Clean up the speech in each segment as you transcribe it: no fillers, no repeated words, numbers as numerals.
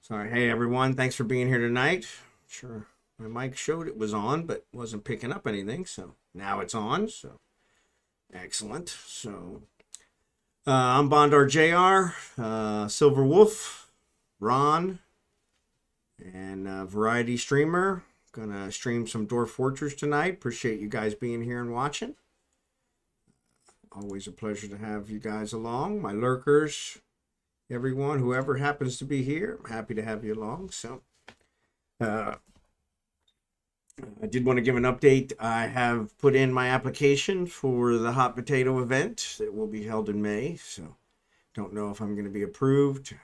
Sorry. Hey, everyone. Thanks for being here tonight. Sure. My mic showed it was on, but wasn't picking up anything. So now it's on. So excellent. So I'm Bondar JR, Silver Wolf, Ron, and Variety Streamer. Gonna stream some Dwarf Fortress tonight. Appreciate you guys being here and watching. Always a pleasure to have you guys along. My lurkers, everyone, whoever happens to be here, I'm happy to have you along. So I did want to give an update. I have put in my application for the hot potato event that will be held in May. So don't know if I'm going to be approved.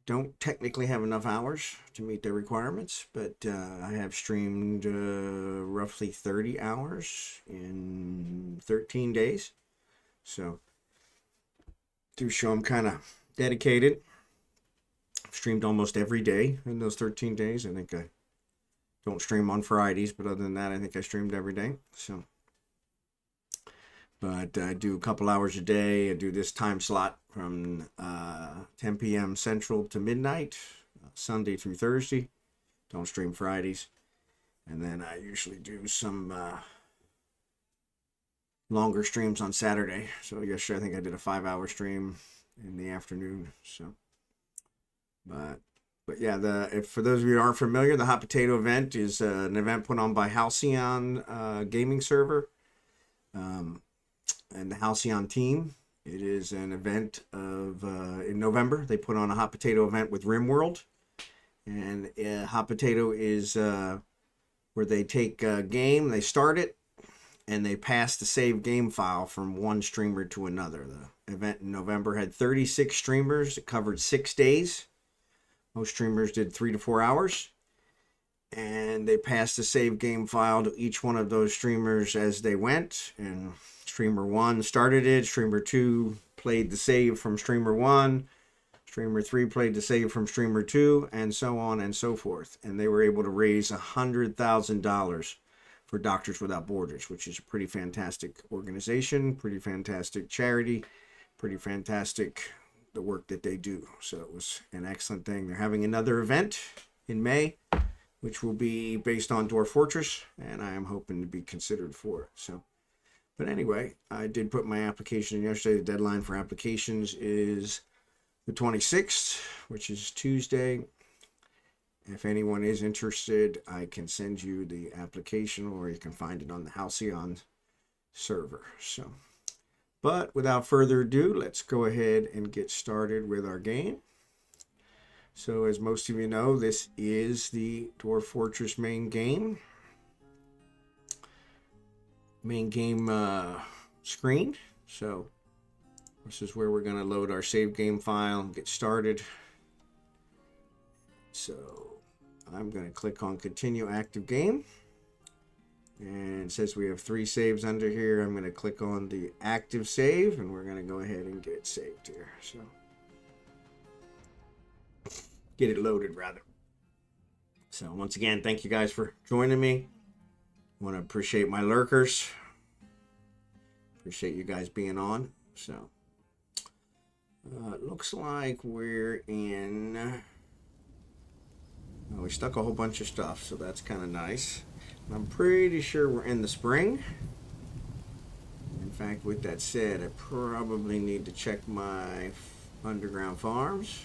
Don't technically have enough hours to meet the requirements, but I have streamed roughly 30 hours in 13 days. So do show I'm kind of dedicated. I've streamed almost every day in those 13 days. I think I don't stream on Fridays, but other than that, I think I streamed every day. So, but I do a couple hours a day. I do this time slot from 10 p.m. Central to midnight, Sunday through Thursday. Don't stream Fridays. And then I usually do some longer streams on Saturday. So yesterday I think I did a 5-hour stream in the afternoon. So, but yeah, for those of you who aren't familiar, the Hot Potato event is an event put on by Halcyon gaming server and the Halcyon team. It is an event of in November. They put on a Hot Potato event with RimWorld, and Hot Potato is where they take a game, they start it, and they pass the save game file from one streamer to another. The event in November had 36 streamers. It covered 6 days. Most streamers did 3 to 4 hours. And they passed the save game file to each one of those streamers as they went. And streamer 1 started it. Streamer 2 played the save from streamer 1. Streamer 3 played the save from streamer 2, and so on and so forth. And they were able to raise $100,000 for Doctors Without Borders, which is a pretty fantastic organization, pretty fantastic charity, pretty fantastic the work that they do. So it was an excellent thing. They're having another event in May, which will be based on Dwarf Fortress, and I am hoping to be considered for it. So, but anyway, I did put my application in yesterday. The deadline for applications is the 26th, which is Tuesday. If anyone is interested, I can send you the application, or you can find it on the Halcyon server. So, but without further ado, let's go ahead and get started with our game. So as most of you know, this is the Dwarf Fortress main game. Screen. So this is where we're going to load our save game file and get started. So I'm going to click on continue active game. And it says we have 3 saves under here. I'm going to click on the active save, and we're going to go ahead and get it saved here. So get it loaded, rather. So once again, thank you guys for joining me. I want to appreciate my lurkers. Appreciate you guys being on. So it looks like we're in... Well, we stuck a whole bunch of stuff, so that's kind of nice. I'm pretty sure we're in the spring. In fact, with that said, I probably need to check my underground farms.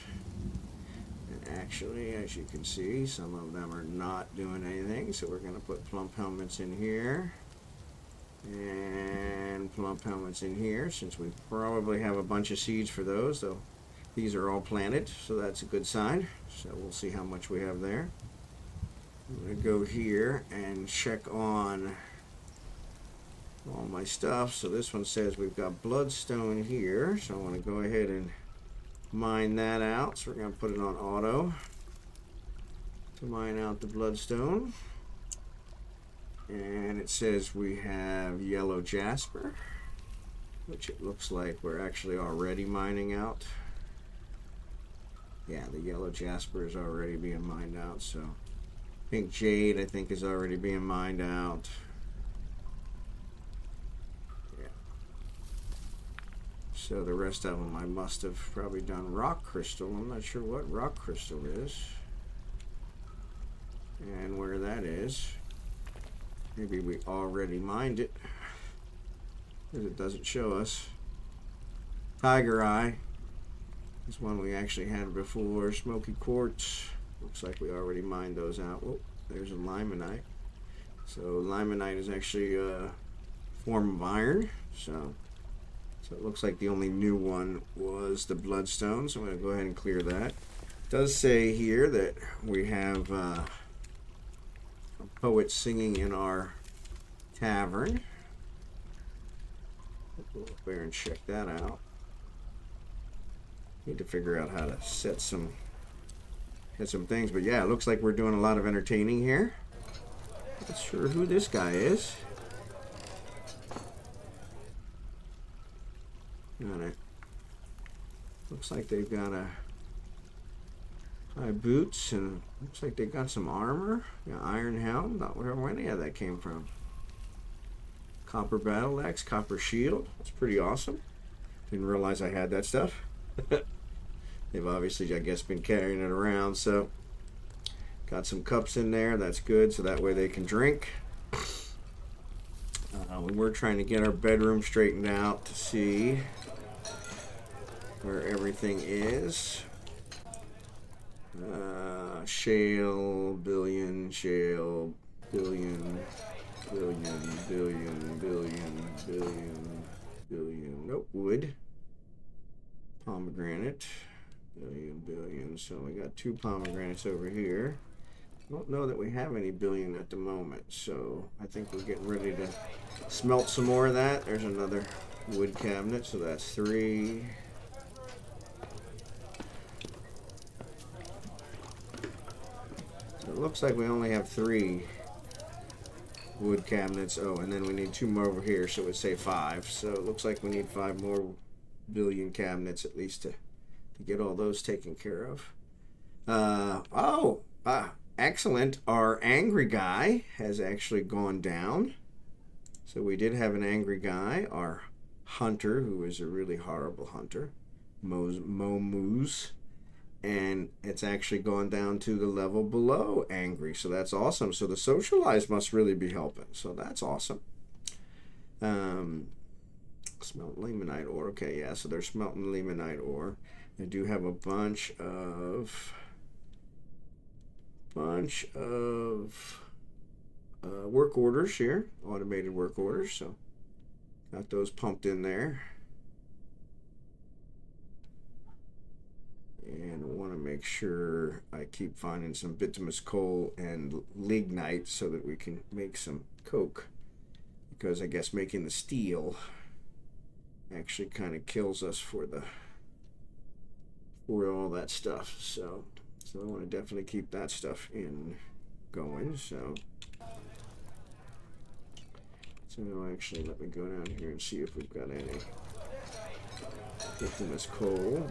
And actually, as you can see, some of them are not doing anything. So we're going to put plump helmets in here. And plump helmets in here, since we probably have a bunch of seeds for those. Though these are all planted, so that's a good sign. So we'll see how much we have there. I'm going to go here and check on all my stuff. So this one says we've got bloodstone here. So I want to go ahead and mine that out. So we're going to put it on auto to mine out the bloodstone. And it says we have yellow jasper, which it looks like we're actually already mining out. Yeah, the yellow jasper is already being mined out. So pink jade, I think, is already being mined out. Yeah. So the rest of them I must have probably done rock crystal. I'm not sure what rock crystal is and where that is. Maybe we already mined it because it doesn't show us. Tiger eye is one we actually had before. Smoky quartz. Looks like we already mined those out. Oh, there's a limonite. So limonite is actually a form of iron. So it looks like the only new one was the bloodstone. So I'm going to go ahead and clear that. It does say here that we have a poet singing in our tavern. We'll go up there and check that out. Need to figure out how to set some things, but yeah, it looks like we're doing a lot of entertaining here. Not sure who this guy is. Got it. Looks like they've got high boots and looks like they got some armor. Yeah, iron helm. Not where any of that came from. Copper battle axe, copper shield. That's pretty awesome. Didn't realize I had that stuff. They've obviously, I guess, been carrying it around. So got some cups in there. That's good. So that way they can drink. We were trying to get our bedroom straightened out to see where everything is. Shale, billion, shale, billion, billion, billion, billion, billion, billion. Nope, wood. Pomegranate. Billion, billion. So we got 2 pomegranates over here. Don't know that we have any billion at the moment, so I think we're getting ready to smelt some more of that. There's another wood cabinet, so that's 3. So it looks like we only have 3 wood cabinets. Oh, and then we need 2 more over here, so it would say 5. So it looks like we need 5 more billion cabinets at least to get all those taken care of. Excellent. Our angry guy has actually gone down. So we did have an angry guy, our hunter, who is a really horrible hunter, Momoose, and it's actually gone down to the level below angry. So that's awesome. So the socialize must really be helping. So that's awesome. Smelt limonite ore. Okay, yeah, so they're smelting limonite ore. They do have a bunch of work orders here, automated work orders. So got those pumped in there. And I want to make sure I keep finding some bituminous coal and lignite so that we can make some coke. Because I guess making the steel actually kind of kills us for all that stuff. So I want to definitely keep that stuff going. So actually, let me go down here and see if we've got any bituminous coal.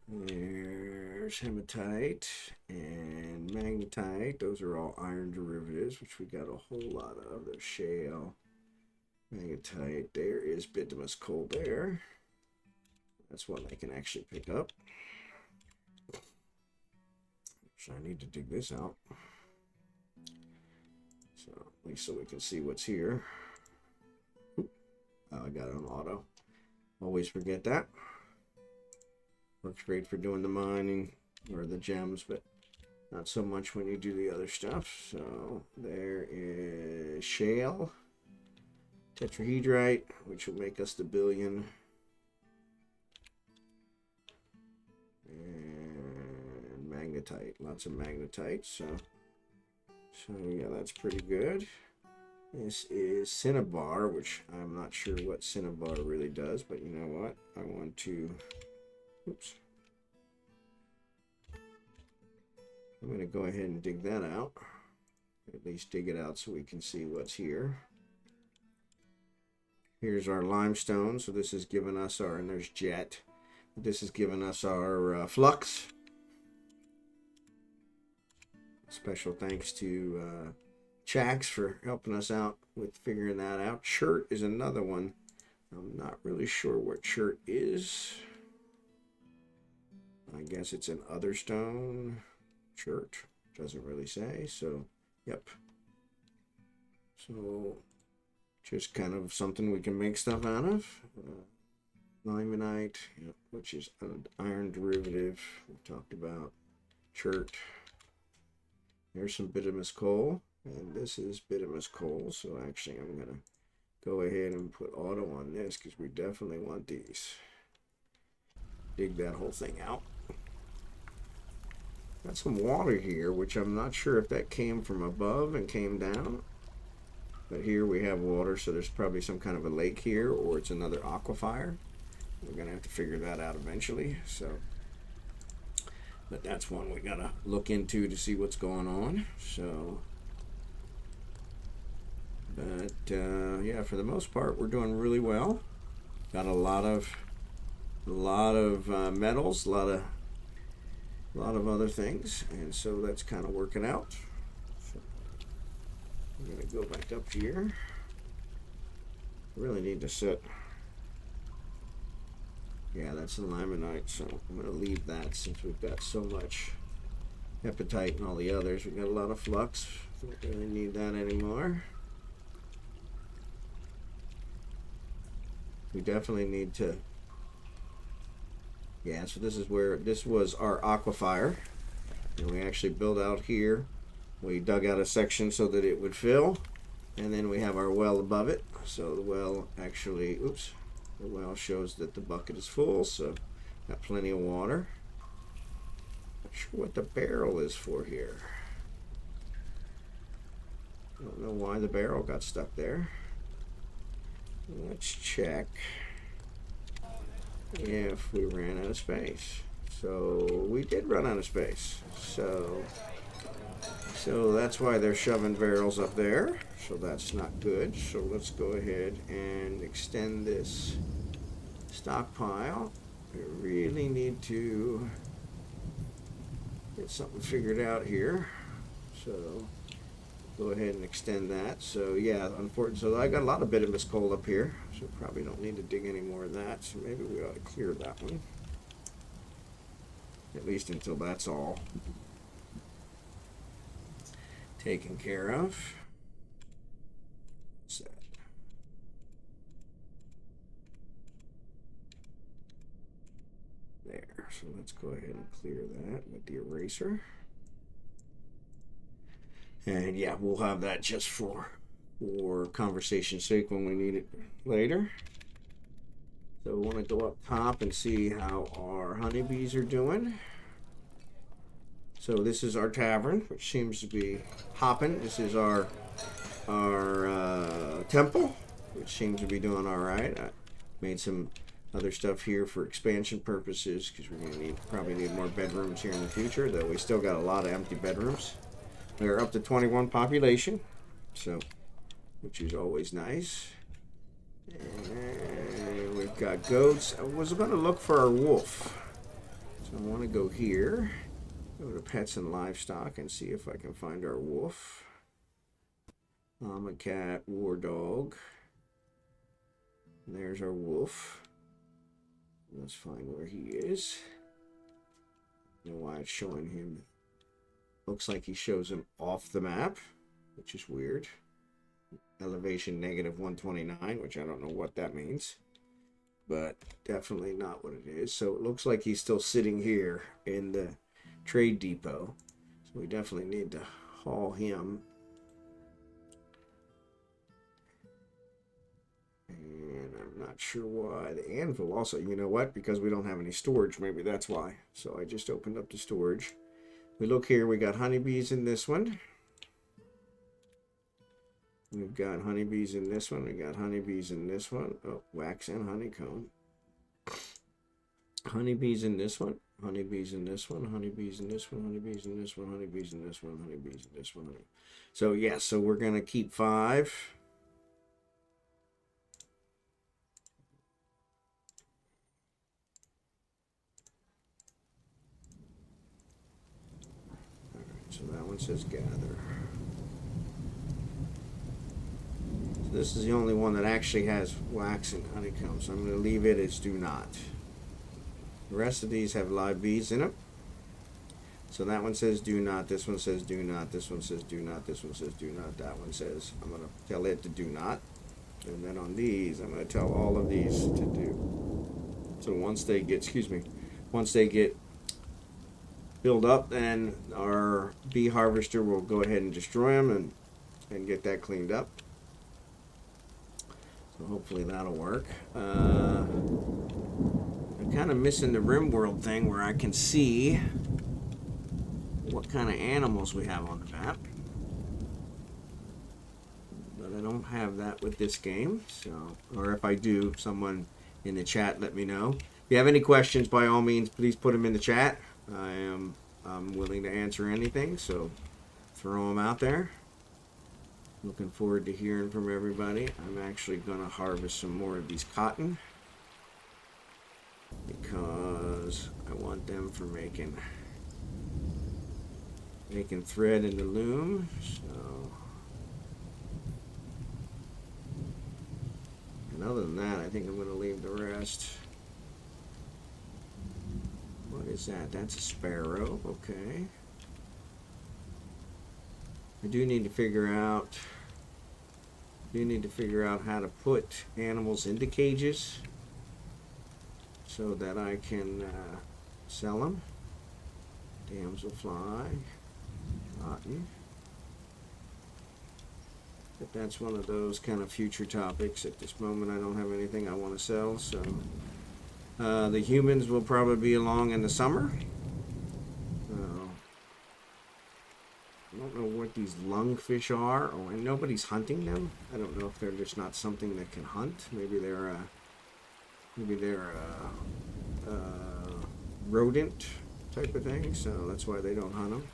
There's hematite and magnetite. Those are all iron derivatives, which we got a whole lot of. There's shale, magnetite. There is bituminous coal there. That's one I can actually pick up. So I need to dig this out. So at least so we can see what's here. Oh, I got it on auto. Always forget that. Works great for doing the mining or the gems, but not so much when you do the other stuff. So there is shale, tetrahedrite, which will make us the billion. And magnetite, lots of magnetite. So yeah, that's pretty good. This is cinnabar, which I'm not sure what cinnabar really does, but you know what? I want to, oops. I'm going to go ahead and dig that out. At least dig it out so we can see what's here. Here's our limestone. So this is giving us our, and there's jet. This is giving us our flux. Special thanks to Chax for helping us out with figuring that out. Chert is another one. I'm not really sure what Chert is. I guess it's an other stone. Chert doesn't really say. So, yep. So, just kind of something we can make stuff out of. Limonite, yep, which is an iron derivative we talked about. Chert. There's some bituminous coal, and this is bituminous coal. So actually, I'm gonna go ahead and put auto on this because we definitely want these. Dig that whole thing out. Got some water here, which I'm not sure if that came from above and came down. But here we have water, so there's probably some kind of a lake here, or it's another aquifer. We're gonna have to figure that out eventually. So, but that's one we gotta look into to see what's going on. So, but yeah, for the most part, we're doing really well. Got a lot of metals, a lot of other things, and so that's kind of working out. So I'm gonna go back up here. Really need to set. Yeah, that's the limonite, so I'm gonna leave that since we've got so much hepatite and all the others. We've got a lot of flux. Don't really need that anymore. We definitely need to. Yeah, so this was our aquifer, and we actually built out here. We dug out a section so that it would fill, and then we have our well above it. So the well actually, oops, the well shows that the bucket is full, so got plenty of water. Not sure what the barrel is for here. I don't know why the barrel got stuck there. Let's check if we ran out of space. So we did run out of space. So that's why they're shoving barrels up there. So that's not good. So let's go ahead and extend this stockpile. We really need to get something figured out here. So go ahead and extend that. So yeah, unfortunately, so I got a lot of bituminous coal up here, so probably don't need to dig any more of that. So maybe we ought to clear that one, at least until that's all taken care of. What's that? There. So let's go ahead and clear that with the eraser. And yeah, we'll have that just for conversation's sake when we need it later. So we want to go up top and see how our honeybees are doing. So this is our tavern, which seems to be hopping. This is our temple, which seems to be doing all right. I made some other stuff here for expansion purposes because we're going to probably need more bedrooms here in the future, though we still got a lot of empty bedrooms. We're up to 21 population, so which is always nice. And we've got goats. I was going to look for our wolf, so I want to go here, go to pets and livestock, and see if I can find our wolf. I'm a cat, war dog. There's our wolf. Let's find where he is. I don't know why it's showing him. Looks like he shows him off the map, which is weird. Elevation -129, which I don't know what that means, but definitely not what it is. So it looks like he's still sitting here in the trade depot. So we definitely need to haul him. And I'm not sure why. The anvil also, you know what? Because we don't have any storage, maybe that's why. So I just opened up the storage. We look here, we got honeybees in this one. We've got honeybees in this one. We got honeybees in this one. Oh, wax and honeycomb. Honeybees in this one. Honeybees in this one. Honeybees in this one. Honeybees in this one. Honeybees in this one. Honeybees in this one. So yes, so we're gonna keep 5. All right, so that one says gather. This is the only one that actually has wax and honeycomb, so I'm going to leave it as do not. The rest of these have live bees in them. So that one says do not, this one says do not, this one says do not, this one says do not, that one says, I'm going to tell it to do not. And then on these, I'm going to tell all of these to do. So once they get, once they get filled up, then our bee harvester will go ahead and destroy them and get that cleaned up. So hopefully that'll work. I'm kind of missing the rim world thing where I can see what kind of animals we have on the map. But I don't have that with this game. So, or if I do, someone in the chat let me know. If you have any questions, by all means, please put them in the chat. I'm willing to answer anything, so throw them out there. Looking forward to hearing from everybody. I'm actually going to harvest some more of these cotton because I want them for making thread in the loom. So, and other than that, I think I'm going to leave the rest. What is that? That's a sparrow. Okay. I do need to figure out how to put animals into cages so that I can sell them. Damselfly, cotton. But that's one of those kind of future topics. At this moment, I don't have anything I want to sell, so the humans will probably be along in the summer. I don't know what these lungfish are. Oh, and nobody's hunting them. I don't know if they're just not something that can hunt. Maybe they're a rodent type of thing. So that's why they don't hunt them.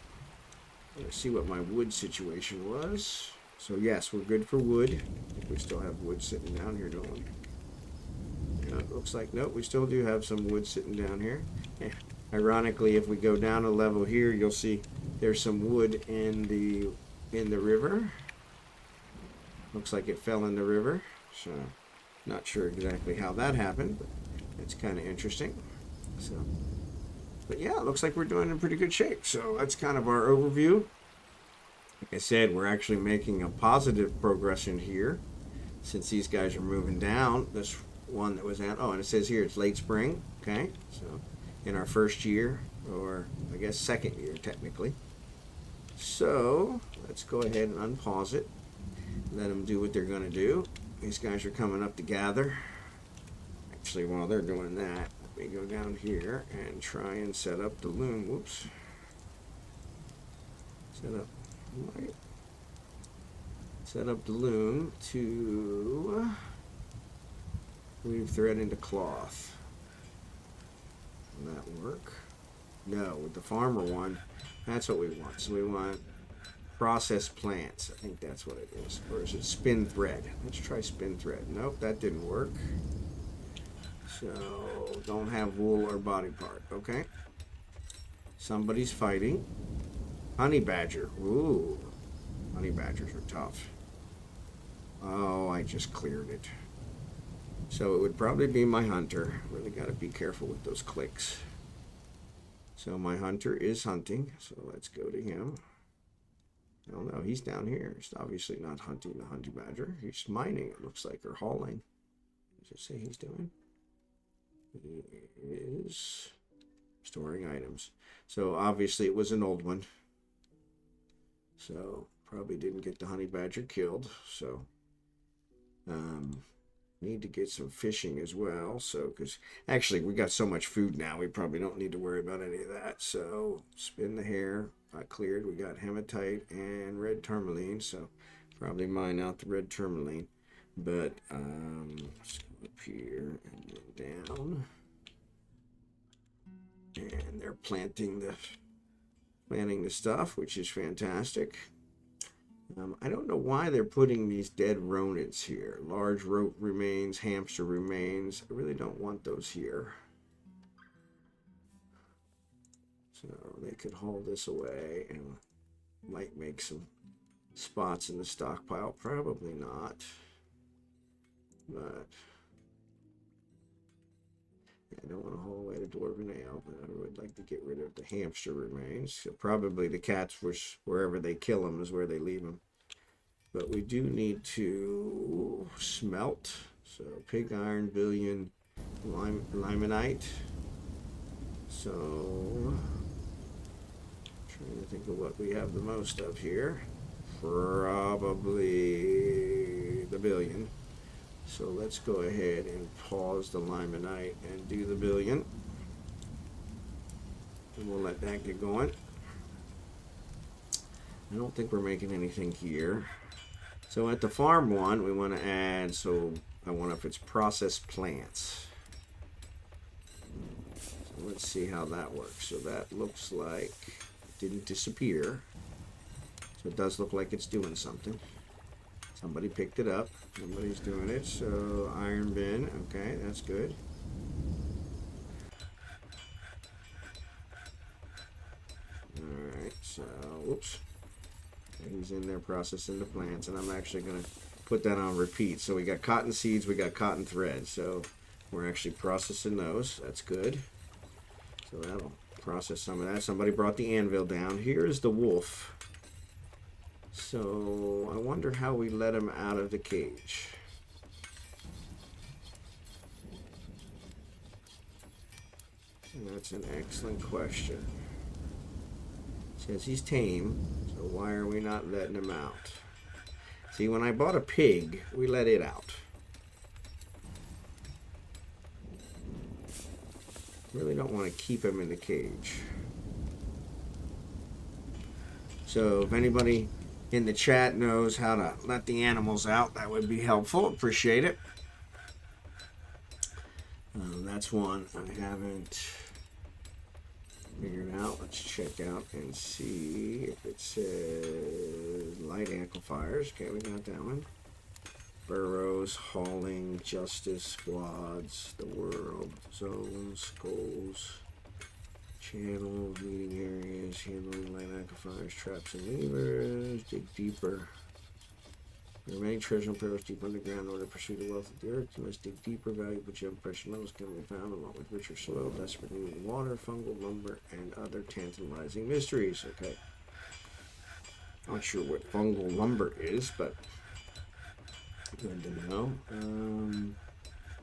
Let's see what my wood situation was. So yes, we're good for wood. I think we still have wood sitting down here, don't we? Yeah, it looks like nope. We still do have some wood sitting down here. Yeah. Ironically, if we go down a level here, you'll see there's some wood in the river. Looks like it fell in the river, so not sure exactly how that happened, but it's kind of interesting. So, but yeah, it looks like we're doing in pretty good shape. So that's kind of our overview. Like I said, we're actually making a positive progression here since these guys are moving down. This one that was at, oh, and it says here it's late spring. Okay, so in our first year, or I guess second year technically. So let's go ahead and unpause it. Let them do what they're going to do. These guys are coming up to gather. Actually, while they're doing that, let me go down here and try and set up the loom. Whoops. Set up the loom to weave thread into cloth. Will that work? No, with the farmer one, that's what we want. So we want processed plants. I think that's what it is. Or is it spin thread? Let's try spin thread. Nope, that didn't work. So don't have wool or body part. Okay. Somebody's fighting. Honey badger. Ooh. Honey badgers are tough. Oh, I just cleared it. So it would probably be my hunter. Really got to be careful with those clicks. So my hunter is hunting. So let's go to him. Oh no, he's down here. He's obviously not hunting the honey badger. He's mining, it looks like, or hauling. What does it say he's doing? He is storing items. So obviously it was an old one. So probably didn't get the honey badger killed. So need to get some fishing as well. So because actually we got so much food now, we probably don't need to worry about any of that. So spin the hair. I cleared. We got hematite and red tourmaline. So probably mine out the red tourmaline. But let's go up here and then down. And they're planting the stuff, which is fantastic. I don't know why they're putting these dead rodents here. Large rope remains, hamster remains. I really don't want those here. So they could haul this away and might make some spots in the stockpile. Probably not. But I don't want to haul away the dwarven ale, but I would like to get rid of the hamster remains. So probably the cats, wherever they kill them is where they leave them. But we do need to smelt. So pig iron, billion, limonite. So trying to think of what we have the most of here. Probably the billion. So let's go ahead and pause the limonite and do the billion. And we'll let that get going. I don't think we're making anything here. So at the farm one, we want to add, so I wonder if it's processed plants. So let's see how that works. So that looks like it didn't disappear. So it does look like it's doing something. Somebody picked it up. Somebody's doing it. So iron bin. Okay, that's good. Alright, so, whoops. He's in there processing the plants, and I'm actually going to put that on repeat. So we got cotton seeds, we got cotton thread. So we're actually processing those. That's good. So that'll process some of that. Somebody brought the anvil down. Here's the wolf. So I wonder how we let him out of the cage. That's an excellent question. Says he's tame, so why are we not letting him out? See, when I bought a pig, we let it out. Really don't want to keep him in the cage. So if anybody in the chat knows how to let the animals out, that would be helpful. Appreciate it. That's one I haven't figured out. Let's check out and see if it says light amplifiers. Okay, we got that one. Burrows, hauling, justice, squads, the world, zones, goals, channels, meeting areas, handling light amplifiers, traps and levers, dig deeper. There are many treasure and perils deep underground. In order to pursue the wealth of the earth, you must dig deeper. Valuable gem precious metals can be found along with richer soil, desperately needing water, fungal lumber, and other tantalizing mysteries. Okay. Not sure what fungal lumber is, but good to know.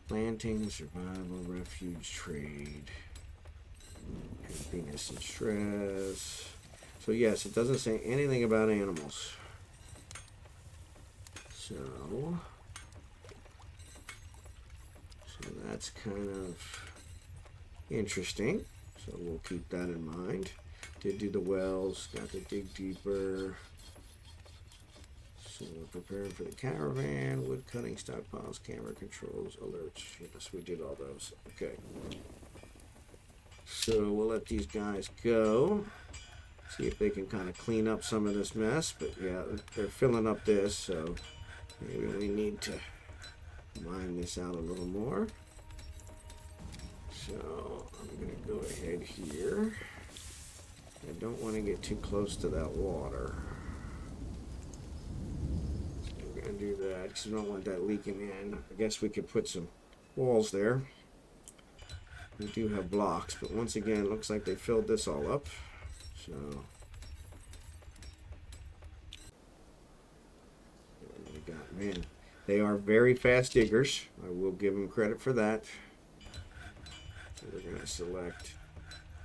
Planting, survival, refuge, trade, happiness and stress. So yes, it doesn't say anything about animals. So that's kind of interesting. So we'll keep that in mind. Did do the wells, got to dig deeper. So we're preparing for the caravan, wood cutting, stockpiles, camera controls, alerts. Yes, we did all those. Okay. So we'll let these guys go. See if they can kind of clean up some of this mess. But yeah, they're filling up this, so maybe we need to mine this out a little more. So I'm going to go ahead here. I don't want to get too close to that water. So I'm going to do that because I don't want that leaking in. I guess we could put some walls there. We do have blocks, but once again, it looks like they filled this all up. So we got, man, they are very fast diggers. I will give them credit for that. So we're going to select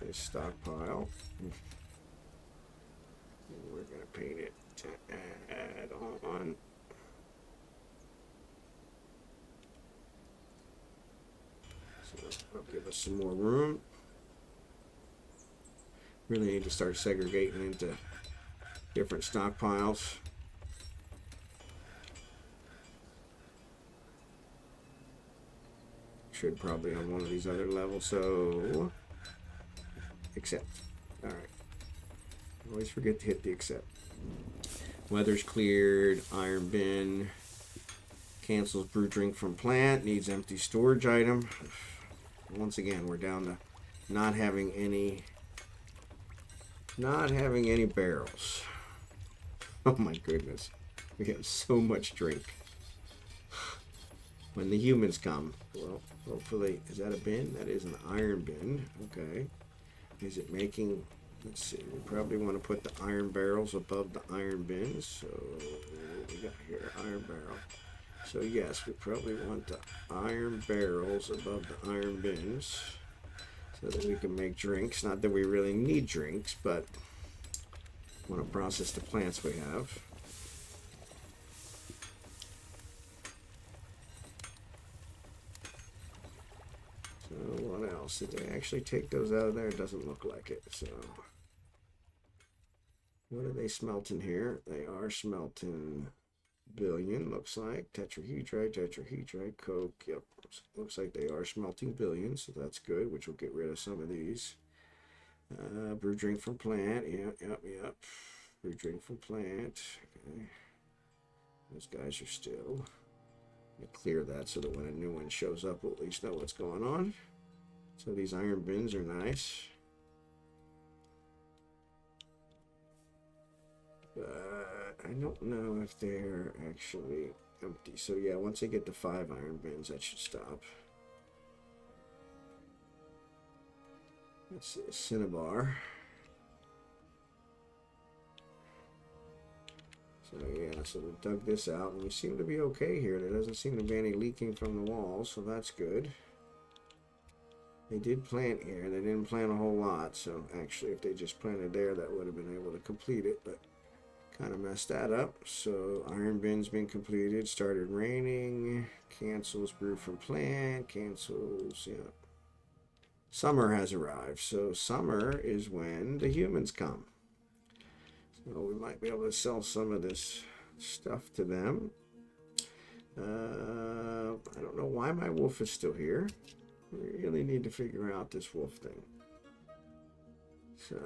this stockpile. And we're going to paint it to add on. So that'll give us some more room. Really need to start segregating into different stockpiles. Should probably on one of these other levels. So accept. All right. Always forget to hit the accept. Weather's cleared. Iron bin. Cancels brew drink from plant. Needs empty storage item. Once again, we're down to not having any barrels. Oh my goodness. We have so much drink. when the humans come. Well, hopefully, is that a bin? That is an iron bin. Okay. Is it making, let's see, we probably want to put the iron barrels above the iron bins. So what we got here, iron barrel. So yes, we probably want the iron barrels above the iron bins so that we can make drinks. Not that we really need drinks, but want to process the plants we have. So what else? Did they actually take those out of there? It doesn't look like it. So what are they smelting here? They are smelting billion, looks like. Tetrahedrite, coke. Yep, looks like they are smelting billion, so that's good, which will get rid of some of these. Brew drink from plant. Yep. Brew drink from plant. Okay. Those guys are still. Clear that so that when a new one shows up, we'll at least know what's going on. So these iron bins are nice. But I don't know if they're actually empty. So yeah, once I get to 5 iron bins, that should stop. Let's see, a cinnabar. So yeah, so we dug this out, and we seem to be okay here. There doesn't seem to be any leaking from the walls, so that's good. They did plant here. They didn't plant a whole lot, so actually if they just planted there, that would have been able to complete it, but kind of messed that up. So iron bin's been completed. Started raining. Cancels brew from plant. Cancels, yeah. Summer has arrived. So summer is when the humans come. So we might be able to sell some of this stuff to them. I don't know why my wolf is still here. We really need to figure out this wolf thing. So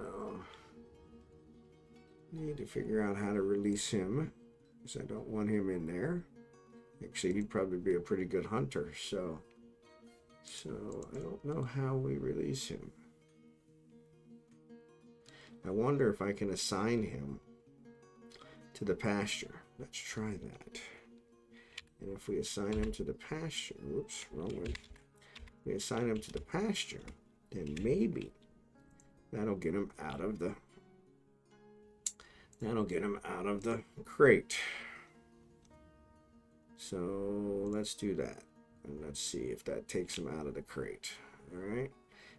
need to figure out how to release him, because I don't want him in there. Actually, he'd probably be a pretty good hunter, so I don't know how we release him. I wonder if I can assign him to the pasture. Let's try that. And if we assign him to the pasture, whoops, wrong one. If we assign him to the pasture, then maybe that'll get him out of the crate. So let's do that. And let's see if that takes him out of the crate. All right.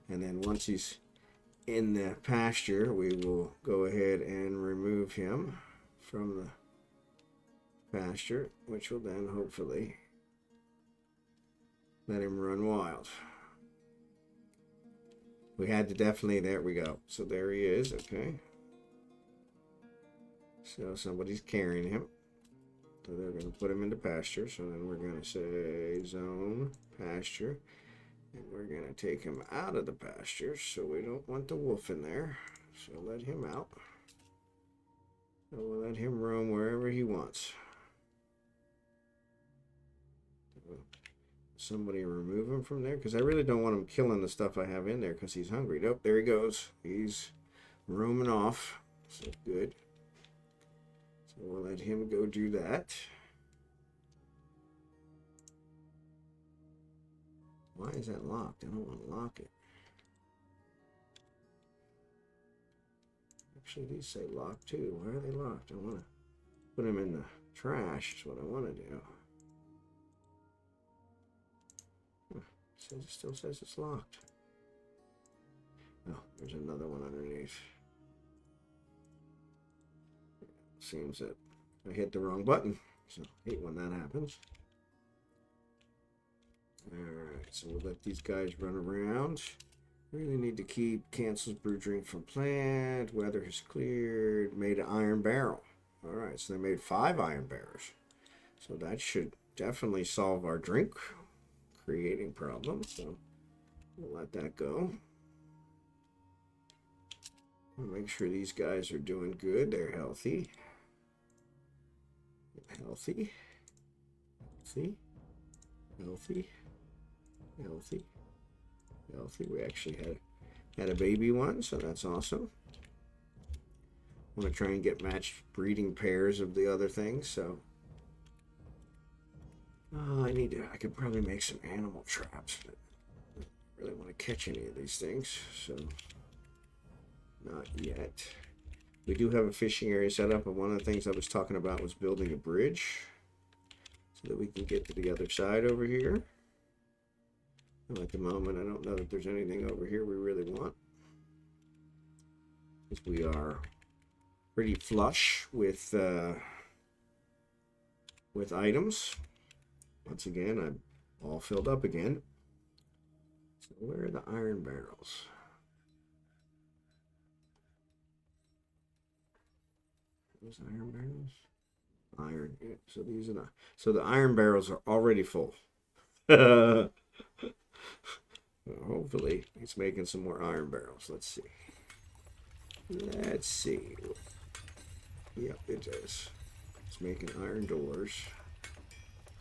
And then once he's in the pasture, we will go ahead and remove him from the pasture, which will then hopefully let him run wild. We had to definitely, there we go. So there he is, okay. So somebody's carrying him. So they're going to put him into pasture. So then we're going to say zone pasture. And we're going to take him out of the pasture. So we don't want the wolf in there. So let him out. So we'll let him roam wherever he wants. Somebody remove him from there, because I really don't want him killing the stuff I have in there because he's hungry. Nope, there he goes. He's roaming off. So good. So we'll let him go do that. Why is that locked? I don't want to lock it. Actually, these say locked too. Why are they locked? I want to put them in the trash. Is what I want to do. It still says it's locked. Oh, there's another one underneath. Seems that I hit the wrong button, so I hate when that happens. Alright, so we'll let these guys run around. Really need to keep cancels brew drink from plant. Weather has cleared. Made an iron barrel. Alright, so they made 5 iron barrels. So that should definitely solve our drink creating problem. So we'll let that go. We'll make sure these guys are doing good. They're healthy. Healthy. Healthy. Healthy. Healthy. Healthy. We actually had a baby one, so that's awesome. I want to try and get matched breeding pairs of the other things, so I could probably make some animal traps, but I don't really want to catch any of these things, so not yet. We do have a fishing area set up, and one of the things I was talking about was building a bridge so that we can get to the other side over here. And at the moment, I don't know that there's anything over here we really want, because we are pretty flush with items. Once again, I'm all filled up again. So where are the iron barrels? Those iron barrels? Iron. Yeah, so these are the iron barrels are already full. Well, hopefully it's making some more iron barrels. Let's see. Let's see. Yep, it is. It's making iron doors.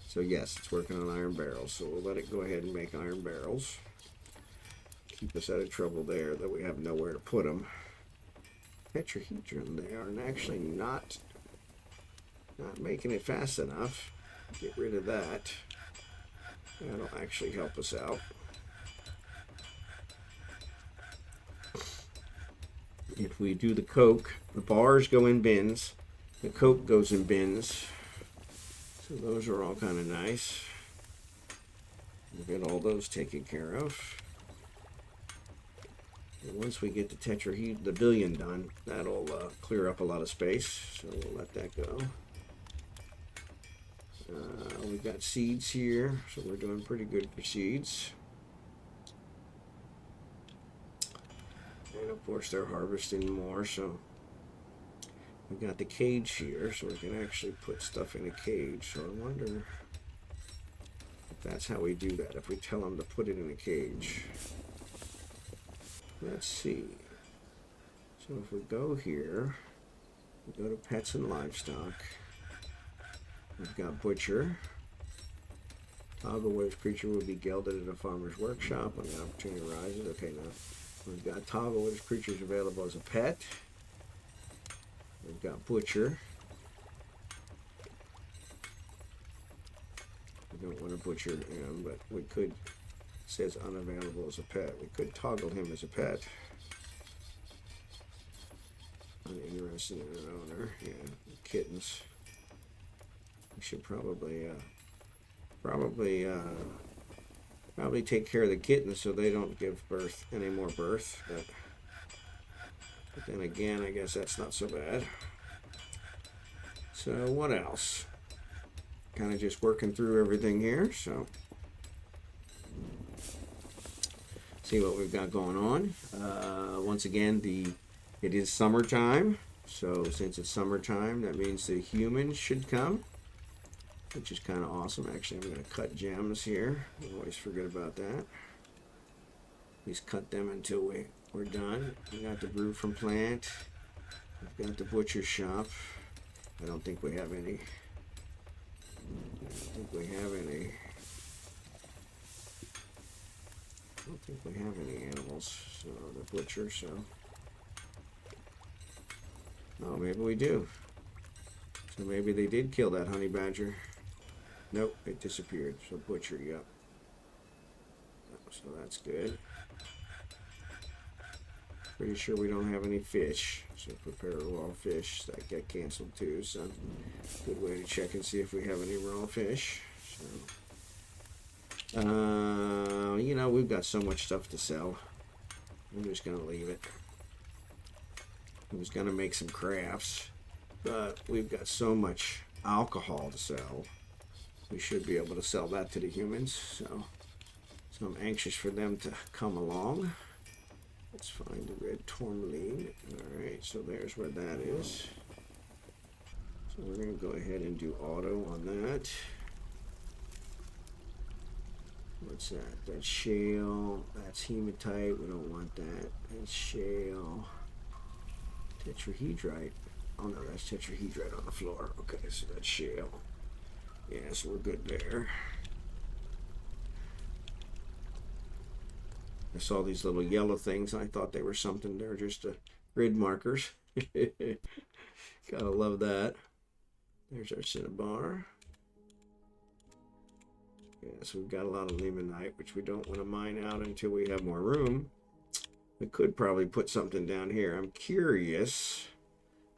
So yes, it's working on iron barrels. So we'll let it go ahead and make iron barrels. Keep us out of trouble there, that we have nowhere to put them. Tetrahedron, they are actually not making it fast enough. Get rid of that. That'll actually help us out. If we do the coke, the bars go in bins, the coke goes in bins. So those are all kind of nice. We'll get all those taken care of. And once we get the billion done, that'll clear up a lot of space. So we'll let that go. We've got seeds here, so we're doing pretty good for seeds. And of course they're harvesting more, so we've got the cage here, so we can actually put stuff in a cage. So I wonder if that's how we do that, if we tell them to put it in a cage. Let's see. So if we go here, we go to pets and livestock. We've got butcher. Toggle where creature will be gelded at a farmer's workshop when the opportunity arises. Okay, now we've got toggle where creatures available as a pet. We've got butcher. We don't want to butcher him, but we could. It says unavailable as a pet. We could toggle him as a pet. Uninterested in an owner. Yeah, kittens. We should probably take care of the kittens so they don't give birth any more birth. But then again, I guess that's not so bad. So what else? Kind of just working through everything here. So see what we've got going on. Once again, it is summertime. So since it's summertime, that means the humans should come, which is kind of awesome. Actually, I'm going to cut gems here. I always forget about that. Please cut them until we're done. We got the brew from plant. We've got the butcher shop. I don't think we have any. I don't think we have any animals. So the butcher. So oh, maybe we do. So maybe they did kill that honey badger. Nope, it disappeared. So butcher, yep. So that's good. Pretty sure we don't have any fish. So prepare raw fish. That got canceled too. So good way to check and see if we have any raw fish. So you know, we've got so much stuff to sell. I'm just gonna leave it. I was gonna make some crafts, but we've got so much alcohol to sell. We should be able to sell that to the humans. So I'm anxious for them to come along. Let's find the red tourmaline. Alright, so there's where that is. So we're going to go ahead and do auto on that. What's that? That's shale. That's hematite. We don't want that. That's shale. Tetrahedrite. Oh no, that's tetrahedrite on the floor. Okay, so that's shale. Yeah, so we're good there. I saw these little yellow things and I thought they were something. They're just grid markers. Gotta love that. There's our cinnabar. Yeah, so we've got a lot of limonite, which we don't want to mine out until we have more room. We could probably put something down here. I'm curious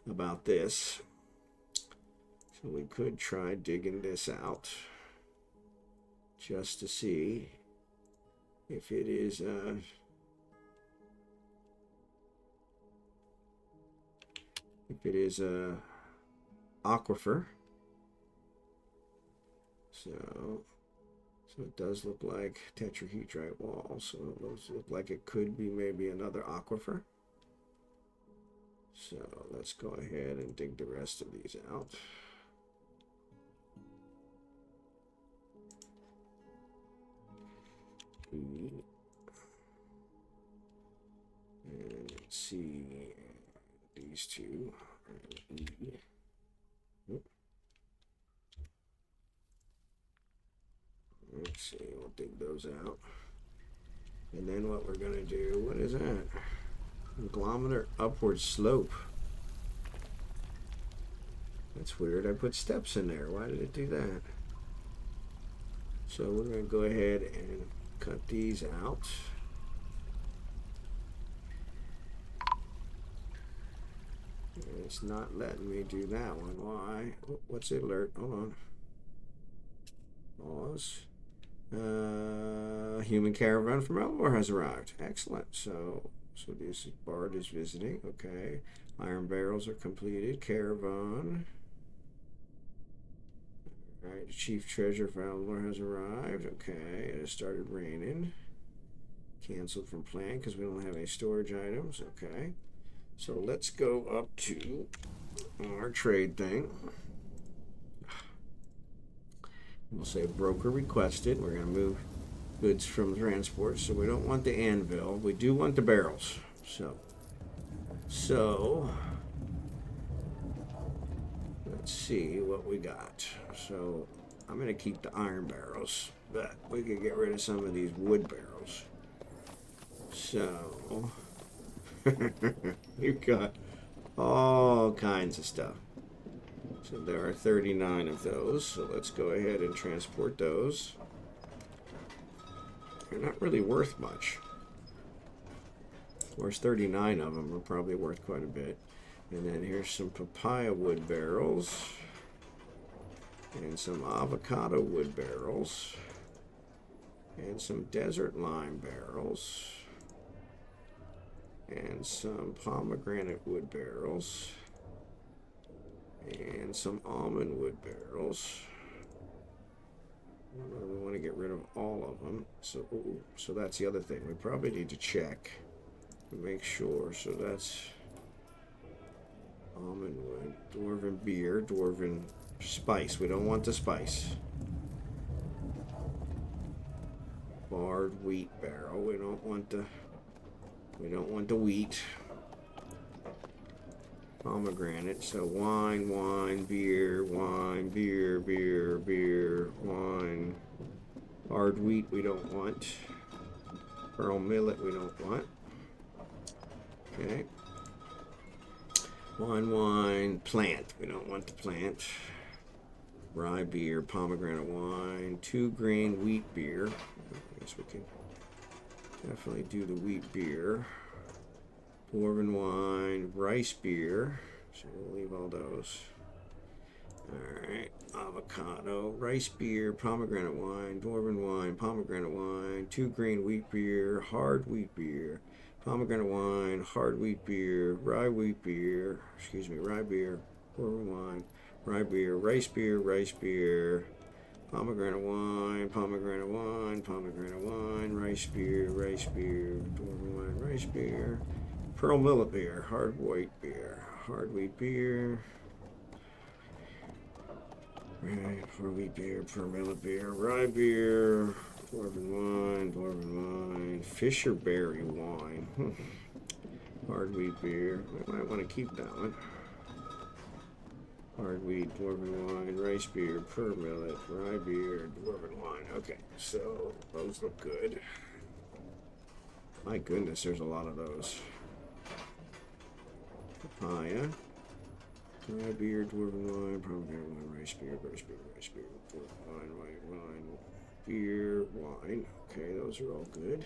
about this. So we could try digging this out just to see if it is a aquifer. So it does look like tetrahedrite wall. So it does look like it could be maybe another aquifer. So let's go ahead and dig the rest of these out. And let's see these two. Let's see, we'll dig those out. And then what we're going to do, what is that? Kilometer upward slope. That's weird. I put steps in there. Why did it do that? So we're going to go ahead and cut these out. And it's not letting me do that one. Why? Oh, what's the alert? Hold on. Pause. Human caravan from Elmore has arrived. Excellent. So this Bard is visiting. Okay. Iron barrels are completed. Caravan. All right. The chief treasure for Elmore has arrived. Okay. It has started raining. Canceled from plan because we don't have any storage items. Okay. So let's go up to our trade thing. We'll say broker requested. We're going to move goods from transport. So we don't want the anvil. We do want the barrels. So let's see what we got. So I'm going to keep the iron barrels, but we could get rid of some of these wood barrels. So you've got all kinds of stuff. So there are 39 of those. So let's go ahead and transport those. They're not really worth much. Whereas 39 of them are probably worth quite a bit. And then here's some papaya wood barrels. And some avocado wood barrels. And some desert lime barrels. And some pomegranate wood barrels. And some almond wood barrels. We want to get rid of all of them. So that's the other thing. We probably need to check to make sure. So that's almond wood, dwarven beer, dwarven spice. We don't want the spice. Barred wheat barrel. We don't want the wheat. Pomegranate. So wine, beer, wine. Hard wheat we don't want. Pearl millet we don't want. Okay. Wine, plant. We don't want the plant. Rye beer, pomegranate wine, 2 grain wheat beer. I guess we can definitely do the wheat beer. Dwarven wine, rice beer. So we'll leave all those. Alright, avocado, rice beer, pomegranate wine, dwarven wine, pomegranate wine, 2 grain wheat beer, hard wheat beer, pomegranate wine, hard wheat beer, rye beer, dwarven wine, rye beer, rice beer, pomegranate wine, rice beer, dwarven wine, rice beer, pearl millet beer, hard wheat beer, pearl wheat beer, pearl millet beer, rye beer, dwarven wine, Fisher berry wine, hard wheat beer. I might want to keep that one. Hard wheat, dwarven wine, rice beer, pearl millet, rye beer, dwarven wine. Okay, so those look good. My goodness, there's a lot of those. Papaya, rye beer, dwarven wine, pomegranate wine, rice beer, dwarven wine, white wine, beer, wine. Okay, those are all good.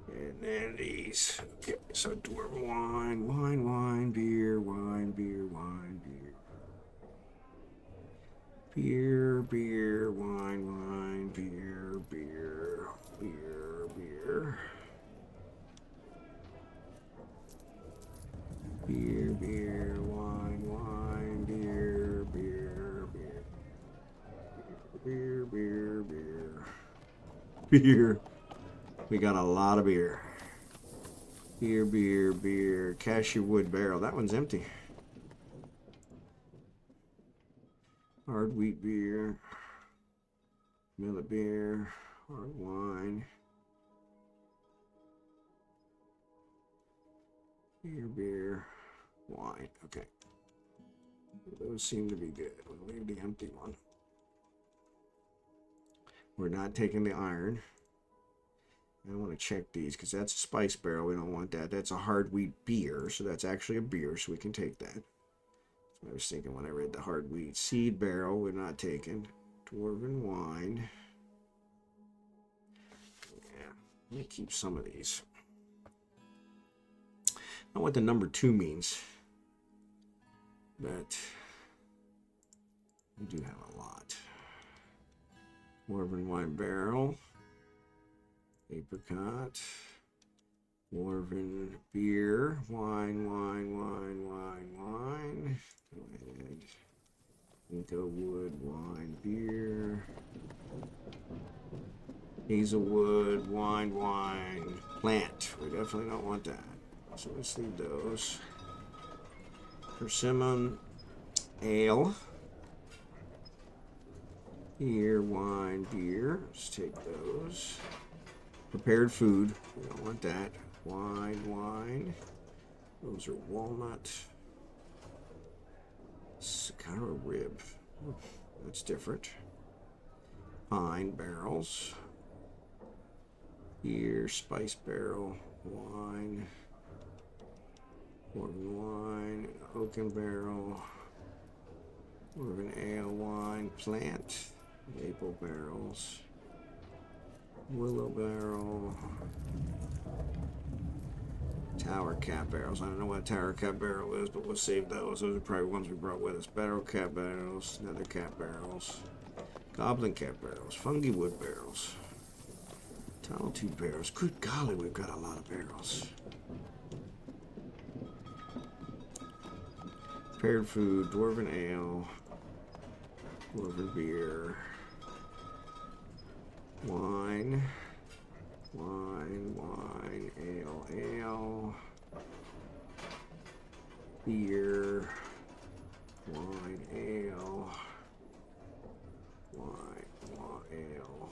And then these. Okay, so dwarf wine, wine, beer, wine, beer, wine, beer. Beer, wine, beer, beer, beer, beer. Beer, wine, beer, beer, beer. Beer. Beer. We got a lot of beer. Beer. Cashew wood barrel. That one's empty. Hard wheat beer. Millet beer. Hard wine. Beer. Wine. Okay. Those seem to be good. We'll leave the empty one. We're not taking the iron. I want to check these because that's a spice barrel. We don't want that. That's a hard wheat beer. So that's actually a beer. So we can take that. I was thinking when I read the hard wheat. Seed barrel, we're not taking. Dwarven wine. Yeah, let me keep some of these. I don't know what the number 2 means, but we do have a lot. Dwarven wine barrel. Apricot. Dwarven beer. Wine. Go ahead. Inglewood, wine, beer. Hazelwood, wine. Plant. We definitely don't want that. So let's leave those. Persimmon, ale. Beer, wine, beer. Let's take those. Prepared food. We don't want that. Wine. Those are walnut. Sakara rib. That's different. Pine barrels. Beer, spice barrel, wine. Wine, oaken barrel. Dwarven ale, wine, plant. Maple barrels. Willow barrel. Tower cap barrels. I don't know what a tower cap barrel is, but we'll save those. Those are probably ones we brought with us. Barrel cap barrels, nether cap barrels, goblin cap barrels, fungi wood barrels, tunnel tube barrels. Good golly, we've got a lot of barrels. Prepared food, dwarven ale, dwarven beer, wine, ale, beer, wine, ale, ale,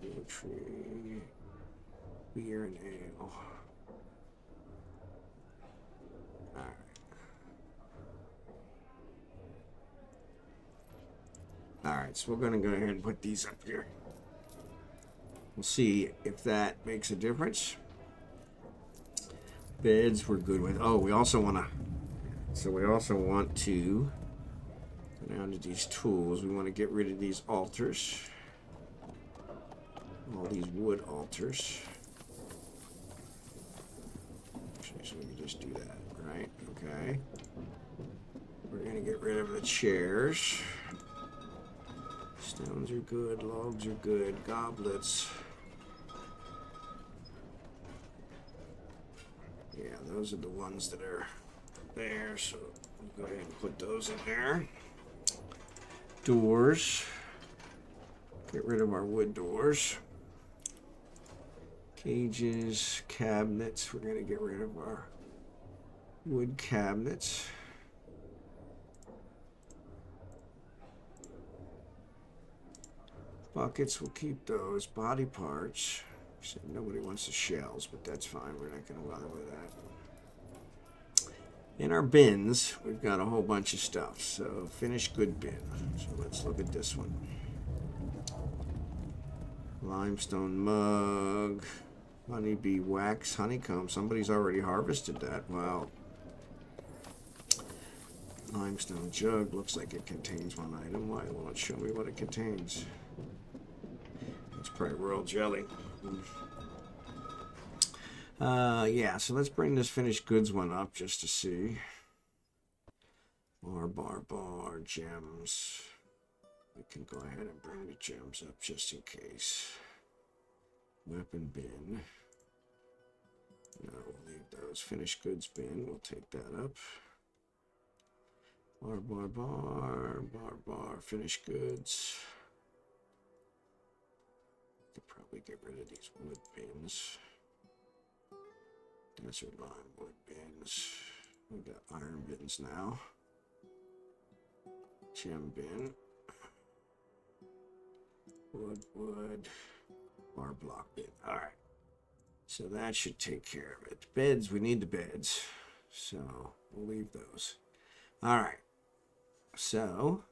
poetry, beer and ale. Alright, so we're going to go ahead and put these up here. We'll see if that makes a difference. Beds we're good with. Oh, we also want to go down to these tools. We want to get rid of these altars. All these wood altars. Actually, so we can just do that, right? Okay. We're going to get rid of the chairs. Stones are good, logs are good, goblets. Yeah, those are the ones that are there, so we'll go ahead and put those in there. Doors. Get rid of our wood doors. Cages, cabinets. We're going to get rid of our wood cabinets. Buckets, we'll keep those. Body parts. Nobody wants the shells, but that's fine. We're not going to bother with that. In our bins, we've got a whole bunch of stuff. So, finished good bin. So, let's look at this one. Limestone mug. Honeybee wax. Honeycomb. Somebody's already harvested that. Wow. Limestone jug looks like it contains one item. Why won't it show me what it contains? It's probably royal jelly. Yeah, so let's bring this finished goods one up just to see. Bar, gems. We can go ahead and bring the gems up just in case. Weapon bin. No, we'll leave those. Finished goods bin. We'll take that up. Bar. Finished goods. Could probably get rid of these wood bins. Desert lime wood bins. We got iron bins now. Gem bin. Wood. Bar block bin. Alright. So that should take care of it. Beds, we need the beds. So we'll leave those. Alright. So